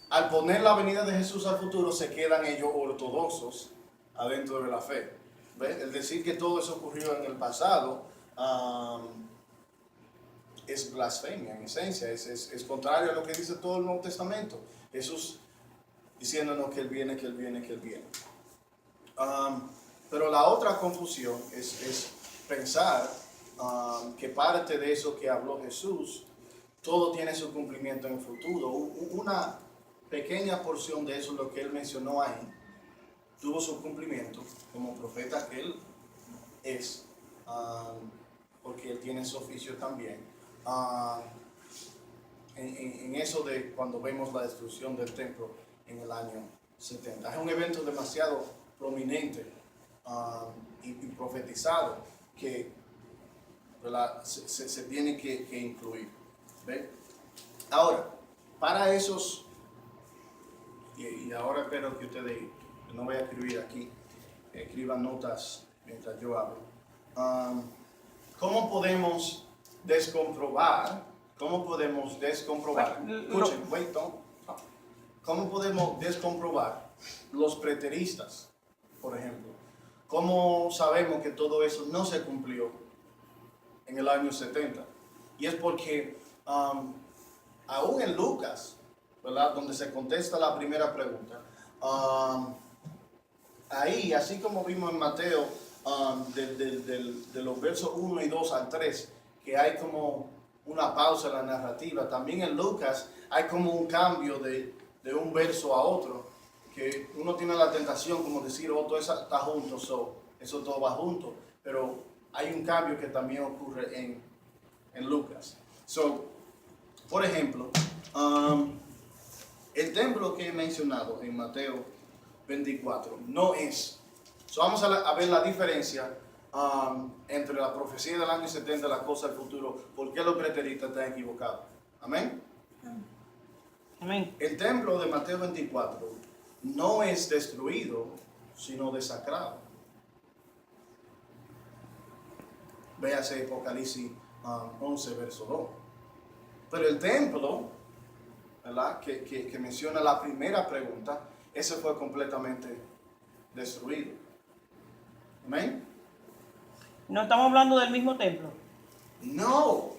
al poner la venida de Jesús al futuro se quedan ellos ortodoxos adentro de la fe. ¿Ves? El decir que todo eso ocurrió en el pasado es blasfemia en esencia, es contrario a lo que dice todo el Nuevo Testamento. Jesús diciéndonos que Él viene, que Él viene, que Él viene. Pero la otra confusión es pensar que parte de eso que habló Jesús, todo tiene su cumplimiento en el futuro. Una pequeña porción de eso, lo que Él mencionó ahí, tuvo su cumplimiento como profeta que Él es. porque él tiene su oficio también, en eso de cuando vemos la destrucción del templo en el año 70. Es un evento demasiado prominente y profetizado que, ¿verdad?, se tiene que incluir. ¿Ve? Ahora, para esos, y ahora espero que ustedes, no voy a escribir aquí, escriban notas mientras yo hablo. ¿Cómo podemos descomprobar? Escuchen, wait, don't. ¿Cómo podemos descomprobar los preteristas, por ejemplo? ¿Cómo sabemos que todo eso no se cumplió en el año 70? Y es porque aún en Lucas, ¿verdad?, donde se contesta la primera pregunta, ahí, así como vimos en Mateo, de los versos 1 y 2 al 3, que hay como una pausa en la narrativa, también en Lucas hay como un cambio de un verso a otro, que uno tiene la tentación como decir, todo eso está junto, eso todo va junto, pero hay un cambio que también ocurre en Lucas. Por ejemplo, el templo que he mencionado en Mateo 24 no es. Vamos a ver la diferencia entre la profecía del año 70 y la cosa del futuro. ¿Por qué los preteristas están equivocados? Amén. Amén. El templo de Mateo 24 no es destruido, sino desacrado. Véase Apocalipsis 11, verso 2. Pero el templo, ¿verdad?, que menciona la primera pregunta, ese fue completamente destruido. ¿Amén? ¿No estamos hablando del mismo templo? No,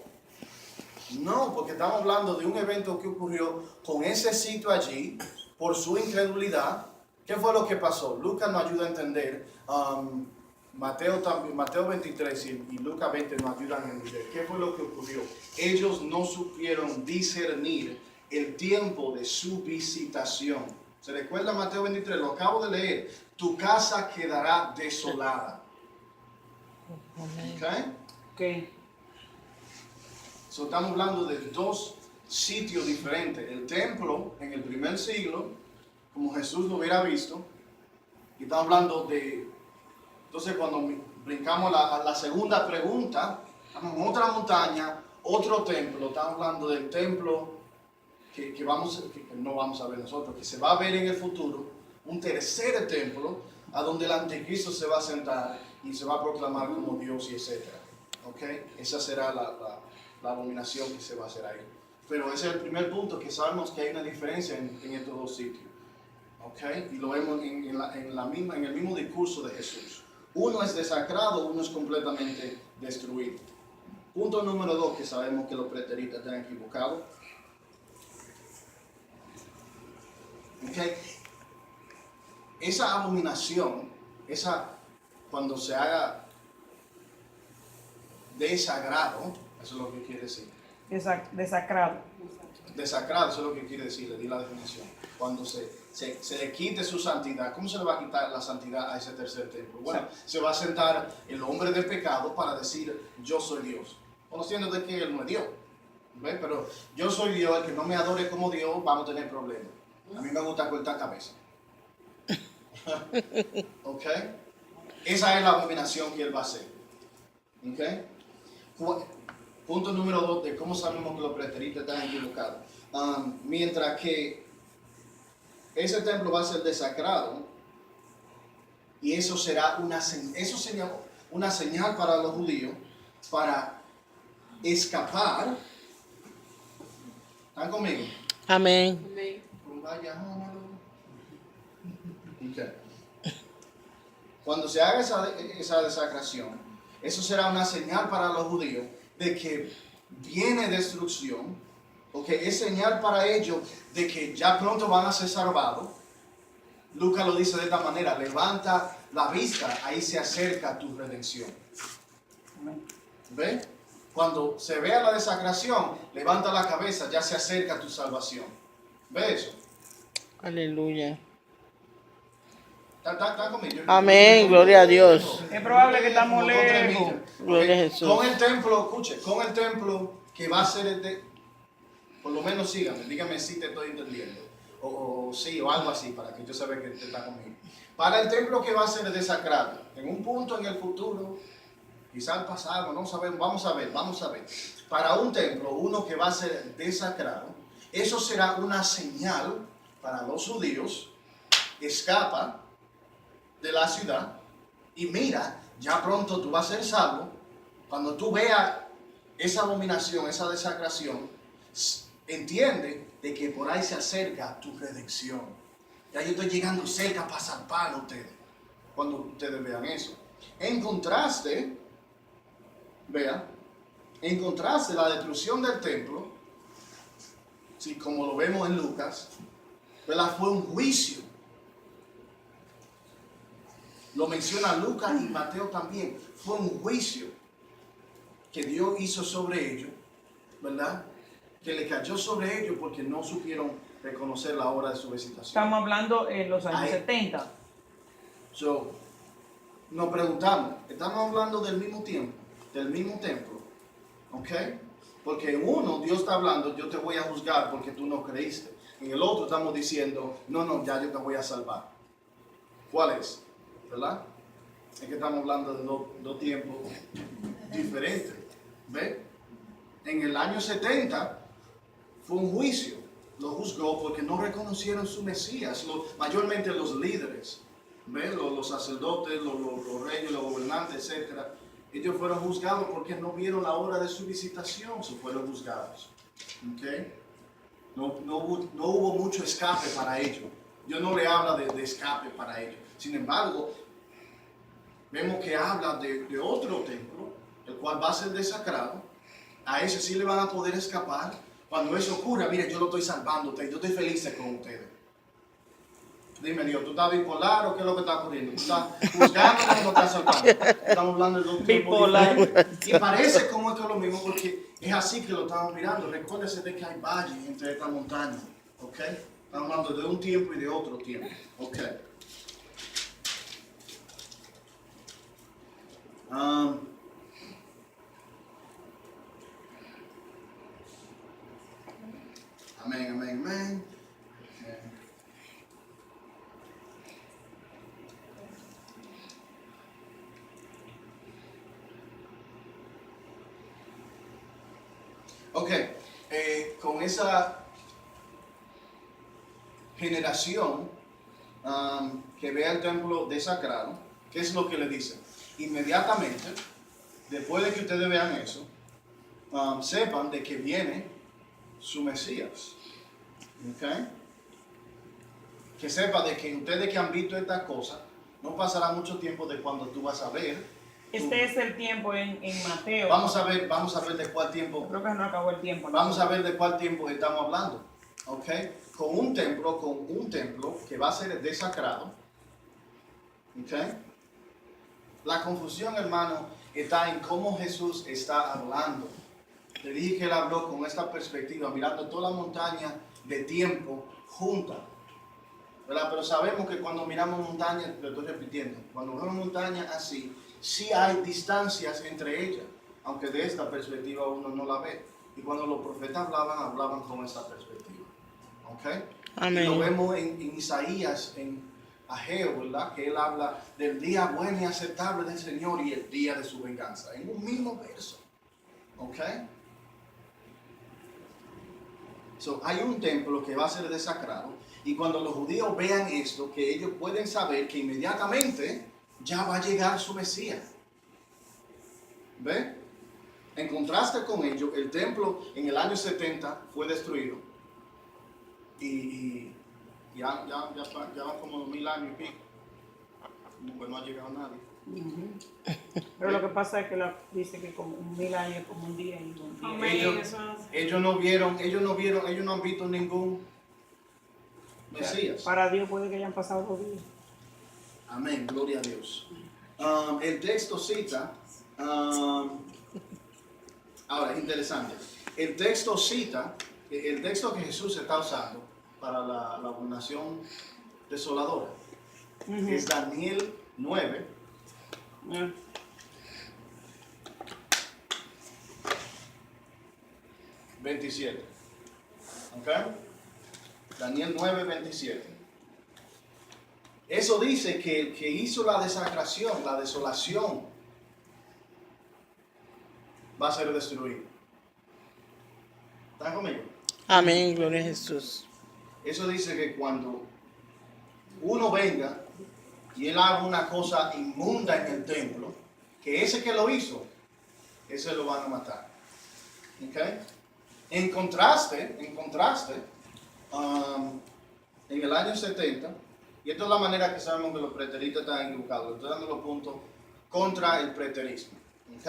porque estamos hablando de un evento que ocurrió con ese sitio allí por su incredulidad. ¿Qué fue lo que pasó? Lucas nos ayuda a entender. Mateo 23 y Lucas 20 nos ayudan a entender qué fue lo que ocurrió. Ellos no supieron discernir el tiempo de su visitación. ¿Se recuerda Mateo 23? Lo acabo de leer. Tu casa quedará desolada. ¿Ok? Estamos hablando de dos sitios diferentes. El templo en el primer siglo, como Jesús lo hubiera visto. Y estamos hablando de... Entonces cuando brincamos a la segunda pregunta, estamos en otra montaña, otro templo. Estamos hablando del templo que no vamos a ver nosotros, que se va a ver en el futuro, un tercer templo, a donde el anticristo se va a sentar y se va a proclamar como Dios y etcétera. ¿Okay? Esa será la abominación que se va a hacer ahí. Pero ese es el primer punto, que sabemos que hay una diferencia en estos dos sitios. ¿Okay? Y lo vemos en el mismo discurso de Jesús. Uno es desacrado, uno es completamente destruido. Punto número 2, que sabemos que los preteristas están equivocados. Okay. Esa abominación, cuando se haga desagrado, eso es lo que quiere decir. Desacrado. Desacrado, eso es lo que quiere decir, le di la definición. Cuando se le quite su santidad, ¿cómo se le va a quitar la santidad a ese tercer templo? Bueno, se va a sentar el hombre de pecado para decir, yo soy Dios, conociendo de que él no es Dios. ¿Ves? Pero yo soy Dios, el que no me adore como Dios, vamos a tener problemas. A mí me gusta cortar cabeza. ¿Ok? Esa es la abominación que él va a hacer. ¿Ok? Punto número 2 de cómo sabemos que los preteristas están equivocados. Mientras que ese templo va a ser desacrado, y eso será una señal para los judíos para escapar. ¿Están conmigo? Amén. Okay. Cuando se haga esa desacración, eso será una señal para los judíos de que viene destrucción, porque es señal para ellos de que ya pronto van a ser salvados. Lucas lo dice de esta manera: levanta la vista, ahí se acerca tu redención. ¿Ve? Cuando se vea la desacración, levanta la cabeza, ya se acerca tu salvación. ¿Ve eso? Aleluya. ¿Está conmigo? Amén, gloria a Dios. Es probable que estamos Como 2-3 lejos. millas. Gloria a Jesús. Con el templo, escuche, con el templo que va a ser por lo menos síganme, dígame si te estoy entendiendo. O sí, o algo así, para que yo sepa que te está conmigo. Para el templo que va a ser desacrado, en un punto en el futuro, quizás al pasado, no sabemos, vamos a ver. Para un templo, uno que va a ser desacrado, eso será una señal para los judíos. Escapa de la ciudad y mira, ya pronto tú vas a ser salvo. Cuando tú veas esa abominación, esa desacración, entiende de que por ahí se acerca tu redención. Ya yo estoy llegando cerca para salvar a ustedes. Cuando ustedes vean eso. En contraste, la destrucción del templo, sí, como lo vemos en Lucas, ¿verdad? Fue un juicio. Lo menciona Lucas y Mateo también. Fue un juicio que Dios hizo sobre ellos, ¿verdad? Que le cayó sobre ellos porque no supieron reconocer la hora de su visitación. Estamos hablando en los años 70. Nos preguntamos, ¿estamos hablando del mismo tiempo? Del mismo templo, ¿ok? Porque en uno Dios está hablando, yo te voy a juzgar porque tú no creíste. En el otro estamos diciendo, no, ya yo te voy a salvar. ¿Cuál es? ¿Verdad? Es que estamos hablando de dos tiempos diferentes. ¿Ve? En el año 70 fue un juicio. Lo juzgó porque no reconocieron su Mesías. Mayormente los líderes, ¿ve? Los sacerdotes, los reyes, los gobernantes, etc. Ellos fueron juzgados porque no vieron la hora de su visitación. Se fueron juzgados. ¿Okay? No hubo mucho escape para ellos. Dios no le habla de escape para ellos. Sin embargo, vemos que habla de otro templo, el cual va a ser desacrado. A ese sí le van a poder escapar. Cuando eso ocurra, mire, yo lo estoy salvando, yo estoy feliz con ustedes. Dime Dios, ¿tú estás bipolar o qué es lo que está ocurriendo? ¿Tú estás juzgando o no estás salvando? Estamos hablando de dos tiempos Bipolar. diferentes. Y parece como esto es lo mismo porque es así que lo estamos mirando. Recuérdese de que hay valles entre estas montañas. ¿Ok? Estamos hablando de un tiempo y de otro tiempo. ¿Ok? Amén. Ok, con esa generación que ve el templo desacrado, ¿qué es lo que le dice? Inmediatamente, después de que ustedes vean eso, sepan de que viene su Mesías. ¿Okay? Que sepa de que ustedes que han visto estas cosas, no pasará mucho tiempo de cuando tú vas a ver. Este es el tiempo en Mateo. Vamos a ver de cuál tiempo. Creo que no acabó el tiempo, ¿no? Vamos a ver de cuál tiempo estamos hablando. ¿Ok? Con un templo que va a ser desacrado. ¿Ok? La confusión, hermano, está en cómo Jesús está hablando. Le dije que él habló con esta perspectiva, mirando toda la montaña de tiempo junta. ¿Verdad? Pero sabemos que cuando miramos montañas, lo estoy repitiendo, cuando vemos montañas así, sí hay distancias entre ellas, aunque de esta perspectiva uno no la ve. Y cuando los profetas hablaban con esta perspectiva. ¿Ok? Amén. Y lo vemos en Isaías, en Ageo, ¿verdad? Que él habla del día bueno y aceptable del Señor y el día de su venganza. En un mismo verso. ¿Ok? Hay un templo que va a ser desacrado. Y cuando los judíos vean esto, que ellos pueden saber que inmediatamente ya va a llegar su Mesías. ¿Ve? En contraste con ello, el templo en el año 70 fue destruido. Y ya van como 2000 años y pico. Como que no ha llegado nadie. Pero lo que pasa es que dice que como 1000 años, como un día y un día. Amén. Ellos no han visto ningún Mesías. Para Dios puede que hayan pasado 2 días. Amén, gloria a Dios. El texto cita, ahora es interesante, el texto que Jesús está usando para la abominación desoladora, es Daniel 9. Ah. 27. ¿Ok? Daniel 9, 27. Eso dice que el que hizo la desacración, la desolación, va a ser destruido. ¿Están conmigo? Amén, gloria a Jesús. Eso dice que cuando uno venga y él haga una cosa inmunda en el templo, que ese que lo hizo, ese lo van a matar. ¿Ok? En contraste, en el año 70, y esto es la manera que sabemos que los preteristas están equivocados, estoy dando los puntos contra el preterismo. ¿Ok?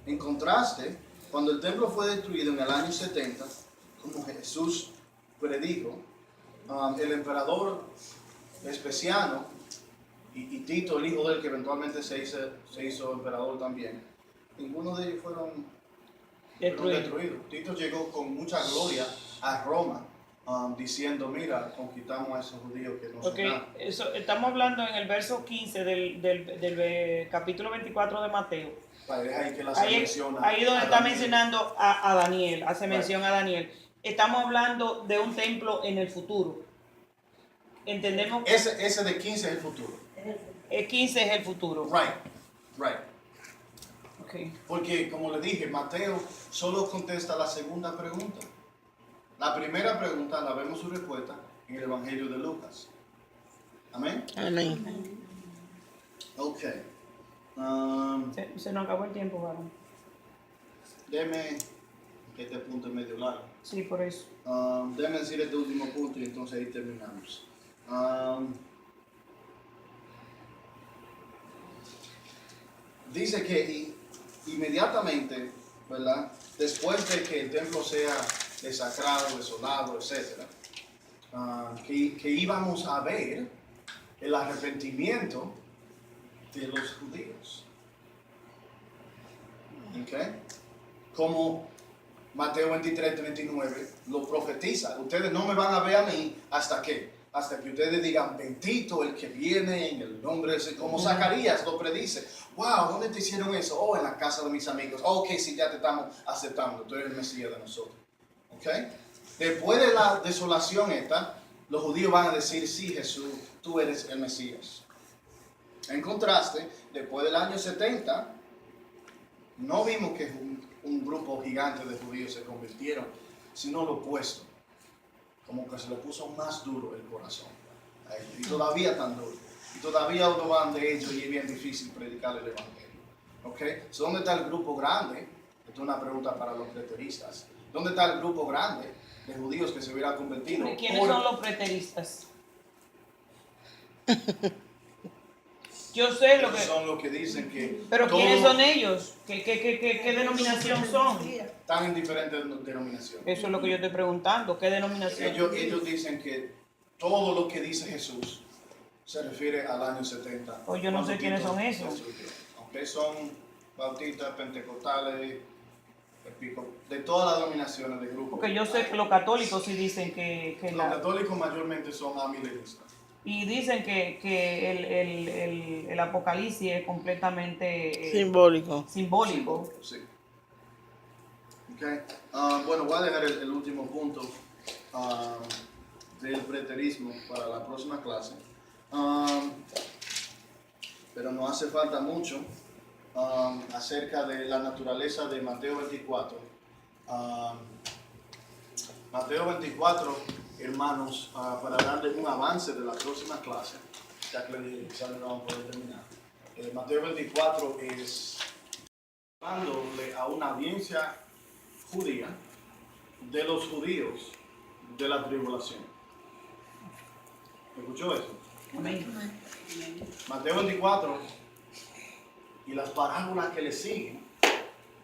En contraste, cuando el templo fue destruido en el año 70, como Jesús predijo, el emperador Vespasiano y Tito, el hijo de él, que eventualmente se hizo emperador también, ninguno de ellos fueron destruidos. Tito llegó con mucha gloria a Roma, diciendo, mira, conquistamos a esos judíos que no son nada. Eso, estamos hablando en el verso 15 del capítulo 24 de Mateo. Ahí que la Ahí donde está mencionando a Daniel, hace mención a Daniel. Estamos hablando de un templo en el futuro. ¿Entendemos? Ese de 15 es el futuro. El 15 es el futuro. Right. Okay. Porque, como le dije, Mateo solo contesta la segunda pregunta. La primera pregunta la vemos su respuesta en el Evangelio de Lucas. Amén. Amén. Ok. Se nos acabó el tiempo, varón. Déjeme, que este punto es medio largo. Sí, por eso. Déjeme decir este último punto y entonces ahí terminamos. Dice que inmediatamente, ¿verdad? Después de que el templo sea desacrado, desolado, etc., que íbamos a ver el arrepentimiento de los judíos. ¿Okay? Como Mateo 23, 39 lo profetiza. Ustedes no me van a ver a mí hasta que ustedes digan, bendito el que viene en el nombre de Jesús. Como Zacarías lo predice. Wow, ¿dónde te hicieron eso? Oh, en la casa de mis amigos. Ok, sí, ya te estamos aceptando. Tú eres el Mesías de nosotros. ¿Ok? Después de la desolación esta, los judíos van a decir, sí, Jesús, tú eres el Mesías. En contraste, después del año 70, no vimos que un grupo gigante de judíos se convirtieron, sino lo opuesto. Como que se le puso más duro el corazón. Y todavía tan duro. Y todavía otros van de ellos y es bien difícil predicar el Evangelio. ¿Ok? So, ¿dónde está el grupo grande? Esto es una pregunta para los preteristas. ¿Dónde está el grupo grande de judíos que se hubiera convertido? ¿Quiénes son los preteristas? Yo sé lo que... Son los que dicen que... Pero ¿quiénes son ellos? ¿Qué denominación son? Están en diferentes denominaciones. Eso es lo que yo estoy preguntando. ¿Qué denominación? Ellos dicen que todo lo que dice Jesús se refiere al año 70. Pues yo no sé quiénes son esos. Aunque son bautistas, pentecostales, de todas las denominaciones de grupos. Porque yo sé que los católicos sí dicen que los católicos mayormente son amilenistas. Y dicen que el Apocalipsis es completamente simbólico. Sí. Okay. Bueno, voy a dejar el último punto del preterismo para la próxima clase. Pero no hace falta mucho acerca de la naturaleza de Mateo 24. Mateo 24, hermanos, para darle un avance de la próxima clase, ya que le dije que no vamos a poder terminar. Mateo 24 es hablándole a una audiencia judía de los judíos de la tribulación. ¿Escuchó eso? Amén. Mateo 24 y las parábolas que le siguen,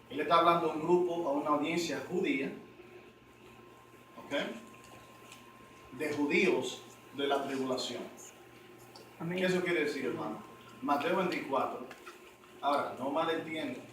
él está hablando a un grupo, a una audiencia judía, ¿ok? De judíos de la tribulación. Amén. ¿Qué eso quiere decir, hermano? Mateo 24. Ahora, no malentiendan.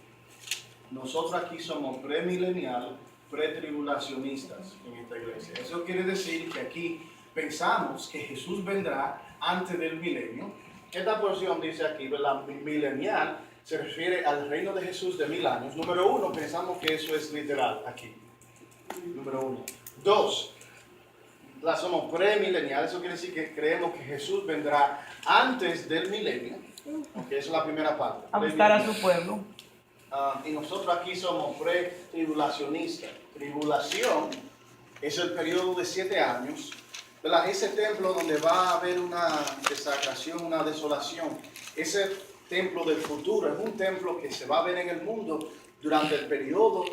Nosotros aquí somos premilenial pretribulacionistas en esta iglesia. Eso quiere decir que aquí pensamos que Jesús vendrá antes del milenio. Esta porción dice aquí, ¿verdad? Milenial se refiere al reino de Jesús de 1000 años. Número 1, pensamos que eso es literal aquí. Número 1. 2, la somos premilenial. Eso quiere decir que creemos que Jesús vendrá antes del milenio. Okay, esa es la primera parte. A buscar a su pueblo. Y nosotros aquí somos pre-tribulacionistas. Tribulación es el periodo de 7 años, ¿verdad? Ese templo donde va a haber una desacración, una desolación. Ese templo del futuro es un templo que se va a ver en el mundo durante el periodo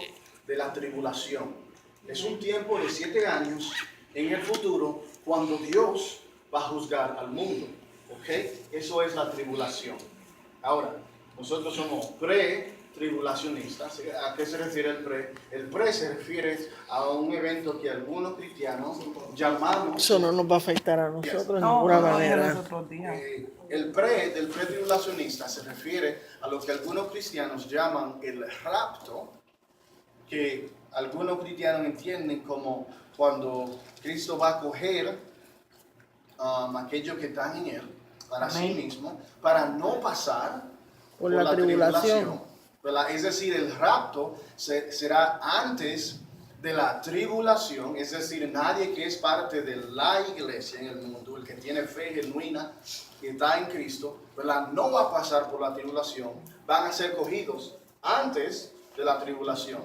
de la tribulación. Es un tiempo de 7 años en el futuro cuando Dios va a juzgar al mundo. ¿Ok? Eso es la tribulación. Ahora, nosotros somos pre-tribulacionistas. ¿A qué se refiere el pre? El pre se refiere a un evento que algunos cristianos llamamos... Eso no nos va a afectar a nosotros de No, ninguna no, manera. los otros días. El pre del pre-tribulacionista se refiere a lo que algunos cristianos llaman el rapto, que algunos cristianos entienden como cuando Cristo va a coger aquellos que están en Él para sí mismo, para no pasar Por la tribulación. ¿Verdad? Es decir, el rapto será antes de la tribulación, es decir, nadie que es parte de la iglesia en el mundo, el que tiene fe genuina, que está en Cristo, ¿verdad? No va a pasar por la tribulación, van a ser cogidos antes de la tribulación.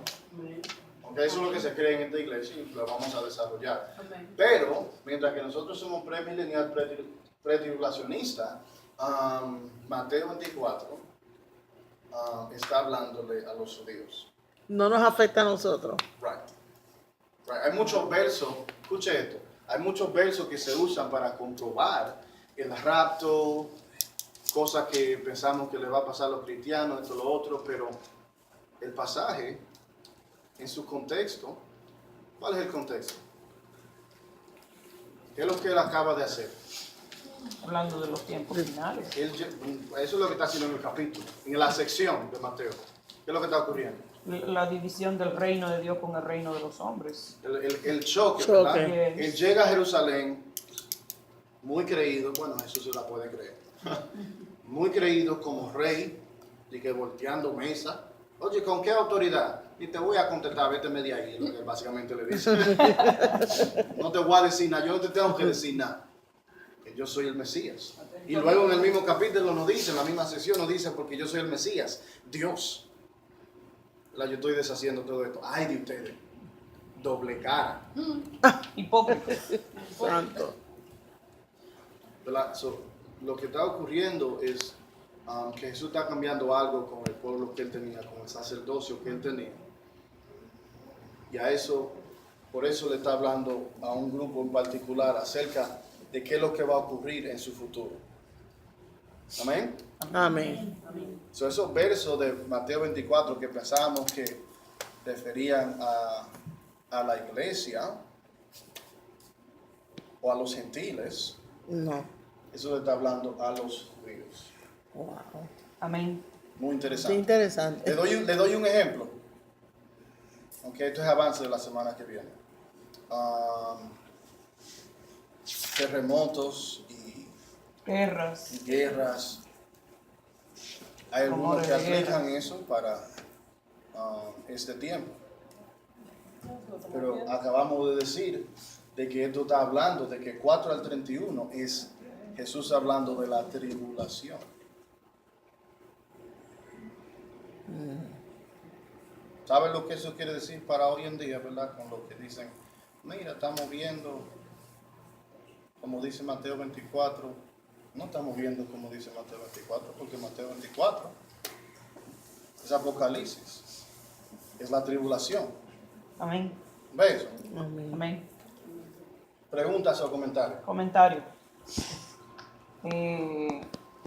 Okay, eso es lo que se cree en esta iglesia y lo vamos a desarrollar. Pero, mientras que nosotros somos premilenial, pretribulacionista, Mateo 24 está hablándole a los judíos. No nos afecta a nosotros. Right. Hay muchos versos, escuche esto, hay muchos versos que se usan para comprobar el rapto, cosas que pensamos que le va a pasar a los cristianos, esto, lo otro, pero el pasaje, en su contexto, ¿cuál es el contexto? ¿Qué es lo que él acaba de hacer? Hablando de los tiempos finales. Eso es lo que está haciendo en el capítulo, en la sección de Mateo. ¿Qué es lo que está ocurriendo? La división del reino de Dios con el reino de los hombres. El choque, Choque. ¿verdad? Él llega a Jerusalén, muy creído, bueno, Jesús se la puede creer, muy creído como rey, y que volteando mesa. Oye, ¿con qué autoridad? Y te voy a contestar, vete de ahí, lo que básicamente le dice. No te voy a decir nada, yo no te tengo que decir nada. Que yo soy el Mesías. Y luego en el mismo capítulo nos dice, en la misma sección nos dice, porque yo soy el Mesías, Dios. Yo estoy deshaciendo todo esto. Ay de ustedes, doble cara. Hipócritas. Santo. Lo que está ocurriendo es que Jesús está cambiando algo con el pueblo que él tenía, con el sacerdocio que él tenía. Y a eso, por eso le está hablando a un grupo en particular acerca de qué es lo que va a ocurrir en su futuro. Amén. Amén. Esos versos de Mateo 24 que pensábamos que referían a la iglesia o a los gentiles, No. eso le está hablando a los judíos. Wow. Amén. Muy Qué interesante. interesante. Le doy un ejemplo. Okay, esto es avance de la semana que viene. Terremotos y Guerras. Hay algunos Rumores que de guerra. aplican eso para este tiempo. Pero acabamos de decir de que esto está hablando de que 4 al 31 es Jesús hablando de la tribulación. ¿Saben lo que eso quiere decir para hoy en día, verdad? Con lo que dicen, mira, estamos viendo, como dice Mateo 24, no estamos viendo como dice Mateo 24, porque Mateo 24 es Apocalipsis, es la tribulación. Amén. ¿Ves? Amén. Amén. Preguntas o comentarios. Comentario.